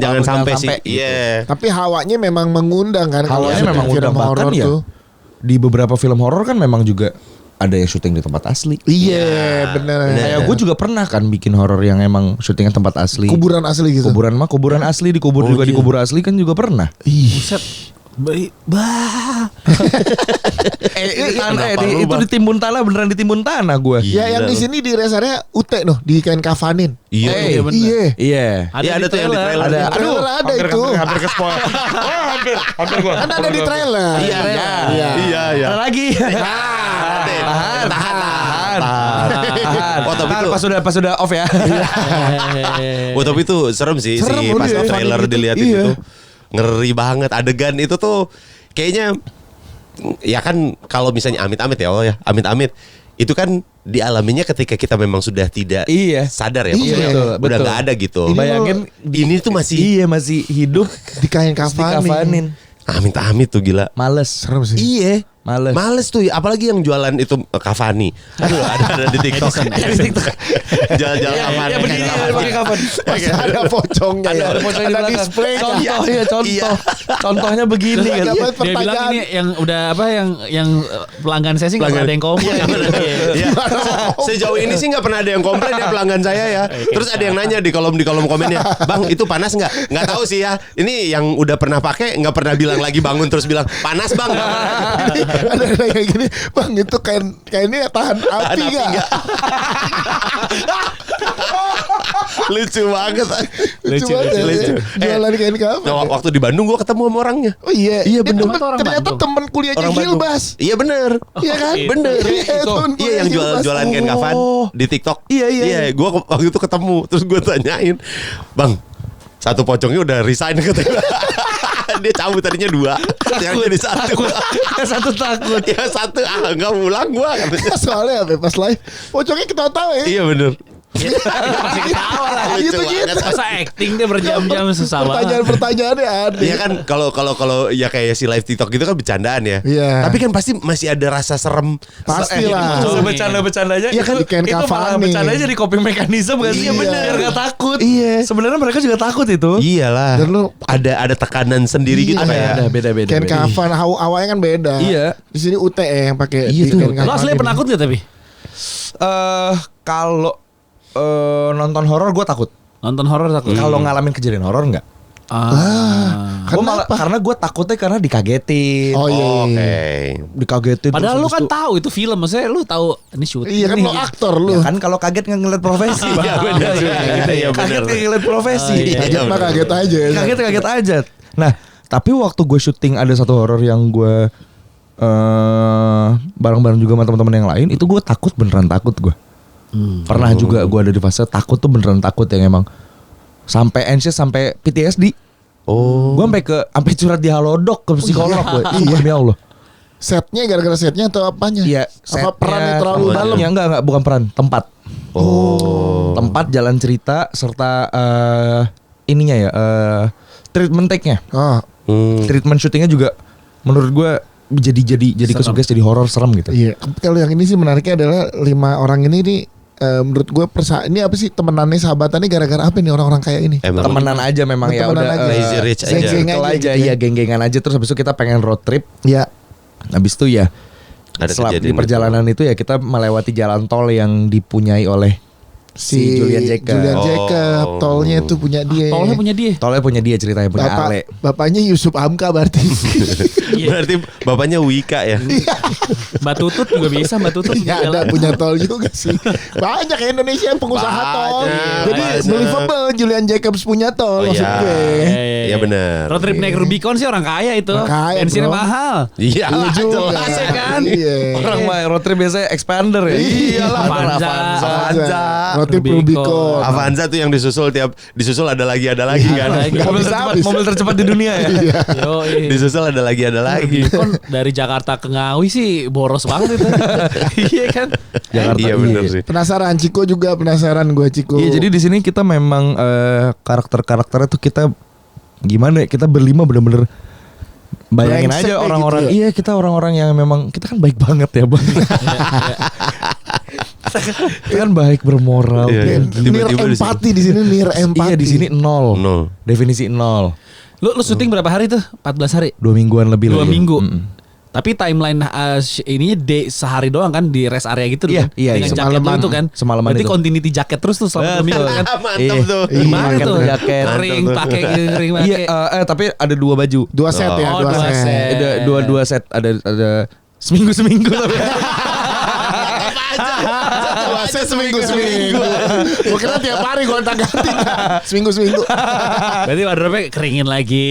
Jangan sampai sih. Iya. Tapi hawanya memang mengundang kan. Hawanya kalau memang film mengundang, horor bahkan ya. tuh. Di beberapa film horor kan memang juga ada yang syuting di tempat asli. Iya bener. Kayak gue juga pernah kan bikin horor yang emang syutingnya tempat asli. Kuburan asli gitu. Kuburan asli, dikubur juga di kubur asli kan juga pernah. Buset. Itu ditimbun tanah, beneran ditimbun tanah gue. Ya yang di sini di rest area UT noh, di kain kafanin. Iya. Iya. Ada tuh yang di trailer. Ada. Aduh, ada itu. Hampir ke spoil. Hampir gue. Kan ada di trailer. Iya. Ada lagi. Tahan. Oh, tapi itu pas sudah off ya. Oh, tapi itu serem sih Serem, pas iya. trailer dilihatin Iya. itu. Ngeri banget adegan itu tuh kayaknya ya kan kalau misalnya amit-amit ya Allah ya, amit-amit itu kan dialaminya ketika kita memang sudah tidak sadar ya, maksudnya Betul, udah betul. nggak ada gitu. Bayangin ini tuh masih masih hidup Di kain kafanin. amit-amit tuh gila. males. Serem sih. Iya. Males tuh, apalagi yang jualan itu Cavani. Aduh, ada di TikTok. Jual-jual Cavani. Ya begini pakai kapan? Masih ada pocongnya ya. Ada pocongnya di Ada belakang. display. Contoh. Contohnya begini kan. Dapat Dia bilang pertanyaan. ini yang udah apa yang pelanggan saya sih nggak pernah ada yang komplain. Iya. Sejauh ini sih nggak pernah ada yang komplain ya pelanggan saya ya. Terus ada yang nanya di kolom komennya, Bang itu panas nggak? Nggak tahu sih ya. Ini yang udah pernah pakai nggak pernah bilang lagi bangun terus bilang panas bang. Ada kayak gini, Bang itu kainnya tahan api nggak? Lucu banget. Lucu. Jualan kain kapan? Nah, waktu di Bandung gue ketemu sama orangnya. Oh iya, Iya, Dia bener. ternyata teman kuliahnya Orang Bandung. Gilbas. Iya bener. Iya kan? Bener. Iya, temen Iya yang kuliah Gilbas. jualan kain kafan di TikTok. Iya. Gue waktu itu ketemu terus gue tanyain, Bang, satu pocongnya udah resign katanya. Dia cabut tadinya 2, yang jadi 1. Yang satu takut. Yang satu enggak pulang gua katanya. Soalnya apa pas live pocongnya ketawa-tawa ya. Iya bener. Masih ketawa lah. Gitu. Masa acting dia berjam-jam susah banget. Pertanyaannya ada. Iya kan kalau ya kayak si live TikTok gitu kan bercandaan ya. Iya. Tapi kan pasti masih ada rasa serem. Pastilah. Bercanda-bercandanya Iya kan, di kain itu malah kafani. bercandanya jadi coping mekanisme gak sih? Iya. Biar gak takut. Iya. Sebenarnya mereka juga takut itu. Iyalah. Dan lu- ada tekanan sendiri gitu Iya. kayak. Beda-beda. Kain kafan awalnya kan beda. Iya. Di sini UTE yang pakai Iya di tuh. kain kafan Lo aslinya ini. penakut gak tapi? Kalau nonton horor gue takut. Nonton horor takut? Kalau ngalamin kejadian horor enggak? Gua malah karena gue takutnya karena dikagetin. Oh iya. Oke. Dikagetin. Padahal terus lu habis kan itu- tahu itu film, maksudnya lu tahu ini syuting. Iya kan nih. lo aktor lu. Ya kan kalau kaget nggak ngeliat profesi. Bang. Iya, bener juga. Iya, Kaget bener. nggak ngeliat profesi. Kaget mah kaget aja. Kaget aja. Nah, tapi waktu gue syuting ada satu horor yang gue bareng-bareng juga sama teman-teman yang lain, itu gue takut, beneran takut gue. Pernah juga gue ada di fase takut tuh, beneran takut yang emang sampai anxious, sampai PTSD. Oh. Gue sampai curhat di Halodoc ke psikolog gue. Iya, demi Allah. Setnya gara-gara setnya atau apanya? Iya, Apa perannya terlalu apanya? dalam? Ya enggak, bukan peran, tempat. Oh. Tempat, jalan cerita, serta ininya ya, treatment take-nya. Oh, Treatment syutingnya juga menurut gue jadi kesugesti, jadi horor serem gitu. iya. Kalau yang ini sih menariknya adalah 5 orang ini nih menurut gue ini apa sih temenannya sahabatannya gara-gara apa nih orang-orang kayak ini? Emang Temenan aja memang ya Temenan udah aja. Crazy Rich aja. Geng-geng circle aja aja, gitu iya ya. geng-gengan aja, terus habis itu kita pengen road trip. Ya. Habis itu ya Ada di kejadian perjalanan itu ya kita melewati jalan tol yang dipunyai oleh si Julian Jacob. Julian Jacob, tolnya tuh punya dia. Tolnya punya dia. Tolnya punya dia, ceritanya punya Ale. Bapaknya Yusuf Hamka berarti. Berarti bapaknya Wika ya. Mbak Tutut juga bisa, Mbak Tutut. Ya ada punya tol juga sih. Banyak ya Indonesia yang pengusaha tol. Banyak, Jadi banyak. believable Julian Jacobs punya tol maksud gue. Iya benar. Road trip naik Rubicon sih orang kaya itu. Orang kaya, Bensinnya bro. mahal. Iya Iya juga. jelas ya kan? Iya. Orang mah road trip biasanya expander ya. Iyalah, Avanza. Roti Rubicon. Avanza tuh yang disusul ada lagi kan. Nggak Mobil bisa tercepat, habis. mobil tercepat di dunia ya. Yoi. Disusul ada lagi. Rubicon dari Jakarta ke Ngawi sih boros banget itu. Iya kan? Jakarta, Iya benar sih. Penasaran Ciko juga penasaran gue Ciko. Iya, jadi di sini kita memang karakter-karakternya tuh kita gimana ya? Kita berlima bener-bener bayangin Brengsek aja deh orang-orang. gitu ya. Iya, kita orang-orang yang memang kita kan baik banget ya, Bang. Kita kan baik, bermoral. Iya, Nir tiba-tiba di sini. empati di sini nir empati. Iya, di sini nol. Nol. Definisi nol. Lu syuting berapa hari tuh? 14 hari. 2 mingguan lebih 2 lagi. minggu. Tapi timeline ini sehari doang kan di rest area gitu Iya, kan? iya, Dengan iya. jaket lu itu kan. Semalaman Berarti itu. continuity jaket terus tuh selama 2 minggu kan. Mantap tuh. Gimana Jaket tuh? tuh, jaket. Kering pakai kering pakai. Iya, tapi ada 2 baju. 2 set ya, Oh, 2 dua set. set. Ada dua set, ada seminggu tapi. Dua set seminggu. Gua kira tiap hari gonta-ganti. Seminggu. Berarti wardrobe keringin lagi,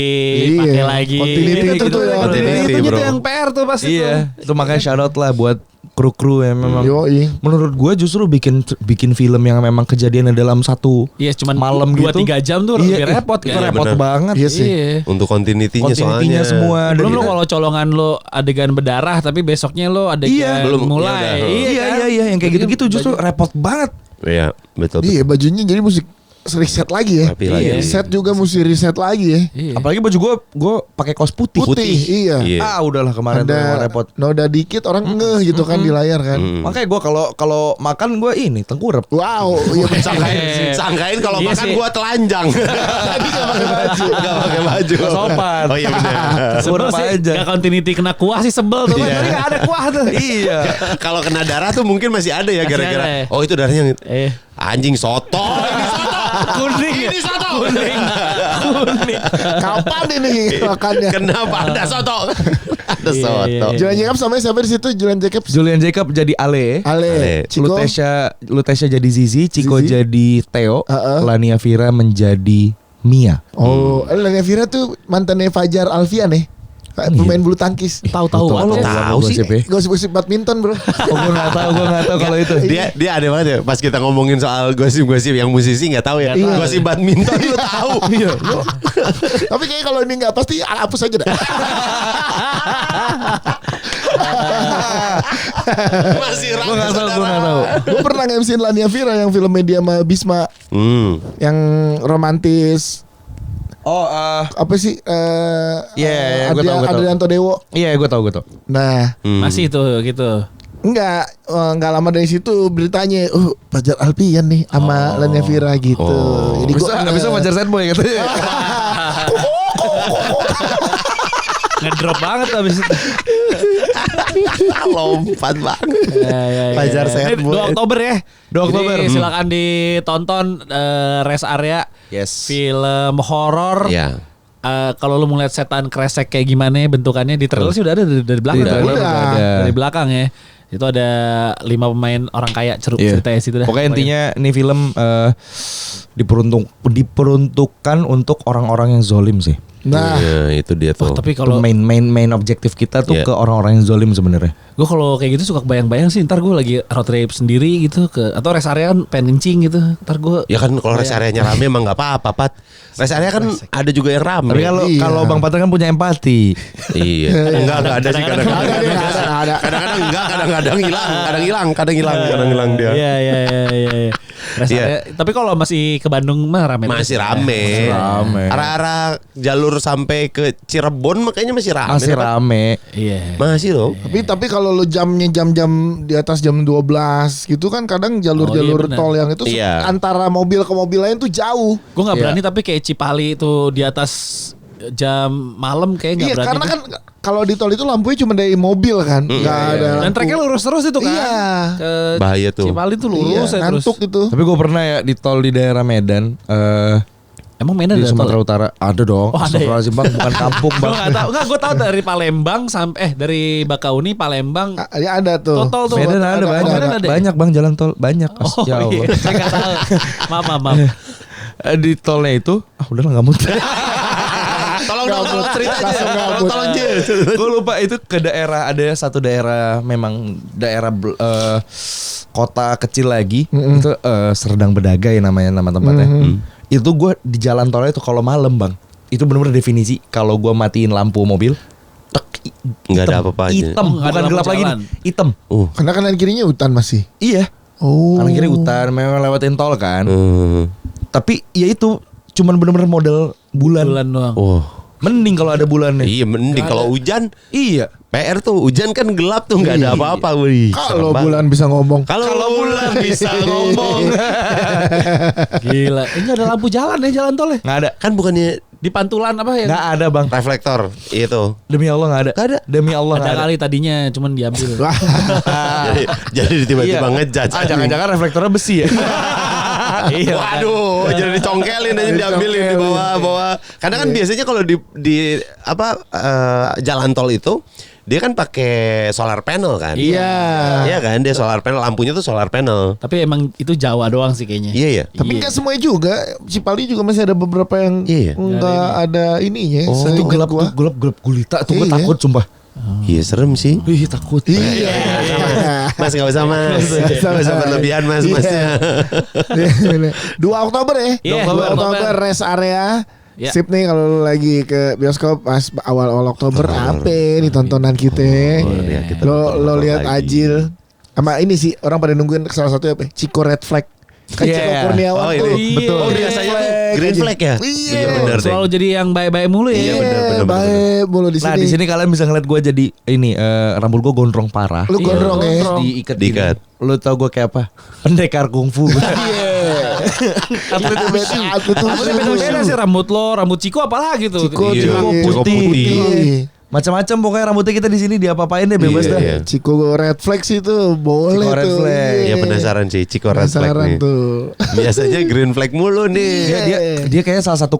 Iya. pakai lagi. Continuity itu tuh ya. Continuity, Itu bro. yang PR tuh pasti tuh. Iya, itu makanya shout out lah buat kru-kru yang memang. Yoi. Menurut gue justru bikin film yang memang kejadiannya dalam satu Iya, cuman malam 2-3 gitu. jam tuh Iya, lebih repot itu kan. repot bener. banget. Iya sih. Iya. Untuk continuity-nya Continuity-nya soalnya. semua ada Belum di- lo kalau colongan lo adegan berdarah tapi besoknya lo adegan Iya, belum, mulai. iya, Iya, yang kayak gitu-gitu justru repot banget. Iya, betul. Iya, bajunya jadi mesti reset lagi ya. Rapi lagi. Set juga mesti reset lagi ya. Iya. Apalagi baju gue pakai kaos putih. Iya. Iya. Ah, udahlah kemarin tuh emang Ada repot. noda dikit orang ngeh gitu kan di layar kan. Makanya gue kalau makan gue ini tengkurap. Wow, iya Sangkain kalau Iya makan sih. gua telanjang. Tadi gak pakai baju. Gak pakai baju. Gak sopan. Oh iya benar. Sebel Kurang sih, aja. gak continuity kena kuah sih sebel tuh. Iya. Tapi gak ada kuah tuh. Iya. Kalau kena darah tuh mungkin masih ada ya Masih gara-gara. ada ya. Oh itu darahnya yang anjing soto. Ini soto. Kuning ya? Ini soto. Kuning. kapan ini makannya? Kenapa ada soto? Ada Iya, soto. iya. Julian Jacobs sama siapa di situ? Julian Jacobs. Julian Jacob jadi Ale. Ale, Chico. Lutesia jadi Zizi, Chico Zizi. jadi Theo, Heeh. Lania Vira menjadi Mia. Oh, Lania Vira tuh mantannya Fajar Alfian nih. Pemain bulu tangkis. Tahu-tahu Oh, lo banget. tahu sih. Gosip-gosip badminton, Bro. Oh, gue nggak tahu kalau itu. Dia ada banget ya pas kita ngomongin soal gosip-gosip yang musisi nggak tahu ya. Iya. Gosip badminton lu tahu. Iya. Tapi kayak kalau ini nggak pasti hapus aja dah. Masih Gue nggak tahu. Gue pernah nge-MC-in Lania Vira yang film media sama Bisma yang romantis. Oh, Apa sih? Iya, gua tahu, gua tahu. Adrianto Dewo. iya gue tahu. Nah, Masih tuh gitu. enggak lama dari situ beritanya, Fajar Alfian nih sama Lania Vira gitu. Oh. Jadi gua Bisa Fajar Sad Boy katanya. Ngedrop banget abis itu. Lompat banget. Ya. Fajar Sad Ini Boy. 2 Oktober ya. 2 Oktober. Jadi silakan ditonton rest area. Yes. Film horor. Ya. Kalau lu mau lihat setan kresek kayak gimana bentukannya di trailer sih udah ada dari belakang. Di trailer udah ada. Dari belakang ya. Itu ada 5 pemain orang kaya Iya. ceritanya situ dah. Pokoknya intinya ini film diperuntukkan untuk orang-orang yang zolim sih. Nah, Iya, itu dia Oh, tuh. tapi Itu kalau main objektif kita tuh Iya. ke orang-orang yang zolim sebenarnya. gue kalau kayak gitu suka kebayang-bayang sih ntar gue lagi road trip sendiri gitu atau rest area kan pengen kencing gitu. Ntar gue Ya kan kalau rest area-nya rame emang nggak apa-apa, Pat. Rest area kan ada juga yang rame. Tapi kalau Iya. kalau Bang Patra kan punya empati. Iya. Enggak ada sih kadang-kadang. ada. Kadang-kadang enggak, kadang-kadang hilang dia. Iya. Rest Iya. area. Tapi kalau masih ke Bandung mah rame. Masih terus. rame. Rame. Arah-arah jalur sampai ke Cirebon makanya masih rame. Masih Pat. rame. Iya. Masih loh. Tapi kalau lu jamnya jam-jam di atas jam 12 gitu kan kadang jalur-jalur Oh, iya benar. tol yang itu Iya. antara mobil ke mobil lain tuh jauh. Gue nggak Iya. berani tapi kayak Cipali itu di atas jam malam kayak nggak Iya, berani. karena tuh. kan kalau di tol itu lampunya cuma dari mobil kan, nggak ada. Dan lampu. treknya lurus terus itu kan. Iya. Ke Bahaya tuh. Cipali tuh Iya, lurus ya terus. ngantuk gitu. Tapi gue pernah ya di tol di daerah Medan. Emang Medan Di ada Sumatera tol? Utara ada dong. Oh, ada ya? Astagfirullahaladzim, Bang, bukan kampung Gue Bang. nggak tahu. Nggak, gue tahu dari Palembang sampai dari Bakauni Palembang. Ya ada tuh. Tol tuh. Medan ada banyak. Medan ada. Banyak Bang jalan tol banyak. Oh Ya Allah. iya, saya nggak tahu. Maaf. Di tolnya itu udahlah nggak muter. Tolong dong cerita aja. Langsung gabut. Tolong aja. Gue lupa itu ke daerah, ada satu daerah memang daerah kota kecil lagi. Itu Serdang Bedagai namanya nama tempatnya. Itu gue di jalan tolnya itu kalau malam Bang, itu benar-benar definisi kalau gue matiin lampu mobil Nggak ada apa-apa aja. hitam, Nggak ada bukan lampu gelap lagi jalan. nih, hitam. Karena kanan kirinya hutan masih. Iya, Oh. kanan kiri hutan, memang lewatin tol kan. Tapi ya itu cuman bener-bener model bulan. Bulan doang. Oh. Mending kalau ada bulannya. Iya mending kalau hujan Iya. PR tuh hujan kan gelap tuh nggak ada apa-apa. Wih, Kalau serem banget. bulan bisa ngomong. Kalau bulan bisa ngomong. Gila. Ini ada lampu jalan ya jalan tol ya. Nggak ada. Kan bukannya Di pantulan apa ya? Nggak ada bang. Reflektor itu. Demi Allah nggak ada. Nggak ada. Demi Allah Ada nggak ada. kali tadinya cuman diambil. jadi tiba-tiba Iya. ngejudge. Jangan-jangan reflektornya besi ya. Iya. Waduh, jadi dicongkelin aja diambilin di bawah. Karena kan biasanya kalau di jalan tol itu dia kan pakai solar panel kan. Iya. Iya kan, dia solar panel, lampunya tuh solar panel. Tapi emang itu Jawa doang sih kayaknya. Iya ya. Tapi nggak semuanya juga. Cipali juga masih ada beberapa yang Iya. nggak ada ininya. Itu seingat gelap gua. tuh, gelap gulita tuh gue Iya. takut sumpah. Iya serem sih. Ih takut. Iya. Mas nggak usah mas, nggak usah berlebihan mas, Iya. masnya. 2 Oktober ya. Iya, 2 2 Oktober rest area. Ya. Sip nih kalau lu lagi ke bioskop pas awal Oktober apa nih tontonan kita. ya, kita Lo nonton lihat lagi. Ajil. Sama ini sih orang pada nungguin salah satu apa? Chico Red Flag. Kan Iya. Chico Kurniawan Oh, tuh. ini. Betul. Oh biasanya tuh green flag ya. Iya. benar deh. Selalu jadi yang baik-baik mulu ya. Iya, bener. Baik mulu di Nah sini. di sini kalian bisa ngeliat gue jadi ini rambut gue gondrong parah. Lu gondrong ya. gondrong. Diikat. Diikat. gini. Lu tau gue kayak apa? Pendekar kungfu. Atlet beda, atlet Rambutnya beda-beda sih rambut lo, rambut Ciko apalagi tuh. Ciko, Iya, Ciko Ciko putih. putih. Macam-macam pokoknya rambutnya kita di sini diapa-apain deh bebas Iya, dah. iya. Chico Red Flag sih tuh boleh Chico Red tuh. Flag. Iya penasaran sih Chico Red Flag Penasaran nih. tuh. Biasanya green flag mulu nih. Dia kayaknya salah satu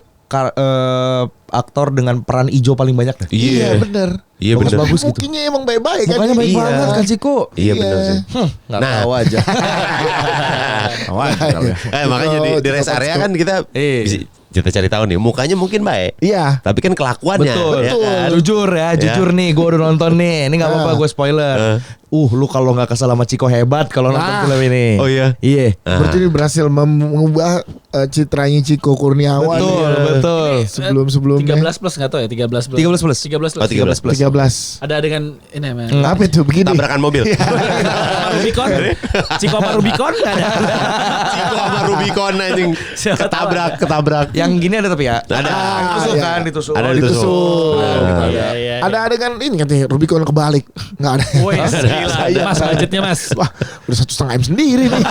aktor dengan peran ijo paling banyak dah. Iya. bener. Iya bener. Bagus gitu. Mukanya emang baik-baik kan. Mukanya baik Iya. banget kan Ciko. Iya bener sih. Nggak Nah. tahu aja. Makanya di rest area kan kita Iya. bisa kita cari tahu nih mukanya mungkin baik. Iya. Tapi kan kelakuannya Betul. ya kan? Jujur ya, jujur nih gue udah nonton nih. Ini nggak apa-apa gue spoiler. Lu kalau nggak kesal sama Ciko hebat kalau nonton Ah. film ini. Oh iya? Iya. Berarti dia berhasil mengubah citranya Chico Kurniawan. Betul, ya. betul. Sebelum-sebelumnya. 13 plus enggak tahu ya, 13 plus. 13 plus. 13 plus. Oh, 13 plus. 13. Ada adegan ini emang. Apa itu begini? Tabrakan mobil. Rubicon. Ciko sama Rubicon enggak ada. Chico sama Rubicon anjing. Siapa tahu Ketabrak. Yang gini ada tapi ya. Ada. Ditusuk iya. kan, ditusuk. Ada Oh, ditusuk. Iya, iya. Ada adegan ini katanya Rubicon kebalik. Enggak ada. Woi, gila. Mas budgetnya Mas. Wah, udah 1,5 M sendiri nih.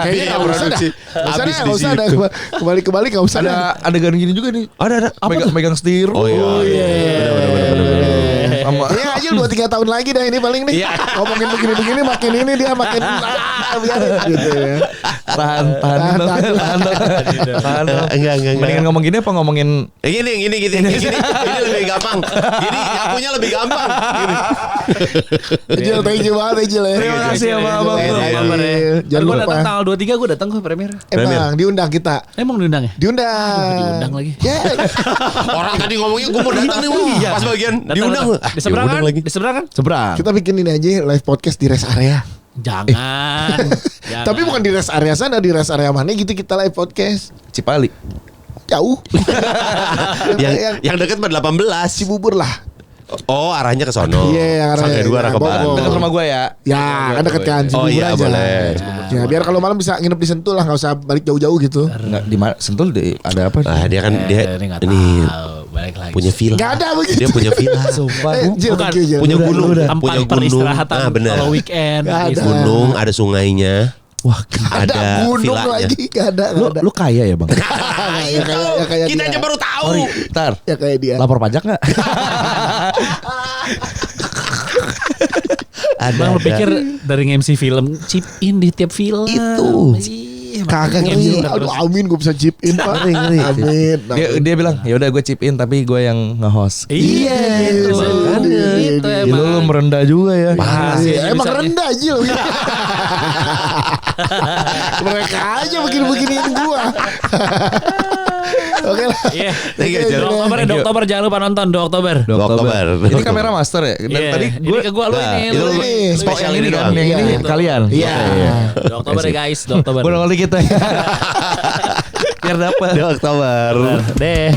Kayaknya nggak usah dah. produksi. Nggak Habis di usah ada situ. kebalik nggak usah Ada ada. adegan gini juga nih. Ada. Megang setir. Oh iya. Bener. Sama Ya aja 2-3 tahun lagi dah ini paling nih. Ngomongin begini-begini makin ini dia makin biarin gitu ya. tahan. Enggak. Mendingan ngomong gini apa ngomongin Gini. Ini lebih gampang. Gini akunya lebih gampang. Gini. Ejil, thank you banget Ejil ya. Terima kasih ya, Bang. Jangan Gue lupa. datang tanggal 23 gue datang ke premier. Emang diundang kita. Emang diundang ya? Diundang. Diundang lagi. Ya, Orang tadi ngomongnya gue mau datang nih. Iya. Pas bagian Datang, diundang. datang. Di seberang kan? lagi. Di seberang kan? seberang. kita bikin ini aja live podcast di rest area. Jangan. Jangan. Tapi bukan di rest area sana, di rest area mana gitu kita live podcast. Cipali. Jauh. Yang dekat mah 18. Cibubur lah. Oh, arahnya ke sono. Iya, arahnya Sampai dua arah ke Bogor. Bandung. Dekat rumah gue ya. Ya, kan deket kan Oh Cibubur iya aja. boleh. Ya, biar kalau malam bisa nginep di Sentul lah, nggak usah balik jauh-jauh gitu. Enggak di mana? Sentul ada apa? Ah, dia kan dia ini nggak ini tahu. Balik lagi. punya villa. Nggak ada begitu. Dia punya villa. Sumpah. Jil, Bukan. thank you, Jil. Punya gunung, Tempat punya gunung. peristirahatan Ah, benar. kalau weekend. Nggak gitu. ada. Gunung, ada sungainya. Wah, Ada gunung villanya. lagi, nggak ada. lu kaya ya, Bang? Ya kayak Kita dia. aja baru tahu. Sorry, ntar. Ya kayak dia. Lapor pajak nggak? Bang lu pikir dari MC film chip in di tiap film Itu. Ih, Kagak makanya ngeri. MC Aduh, terus. amin gue bisa chip in Pak. Ngeri. Amin. Dia bilang, ya udah gue chip in tapi gue yang nge-host. Iya gitu Iya, gitu iya, Gila, lu merendah juga ya. Iya, emang bisa rendah Jil. Mereka aja begini-beginiin gua. Oke lah. Iya. Thank you, Jil. 2 Oktober ya, 2 Oktober jangan lupa nonton 2 Oktober. 2 Oktober. Ini kamera master ya? Dan Iya. tadi Ini gue ke gua lu Nah, ini itu lu lu- ini. spesial yang ini ini kan, doang. yang ini Iya. kalian. Iya. 2 Oktober ya guys, 2 Oktober. Boleh kali kita. Biar dapat. 2 Oktober. Deh.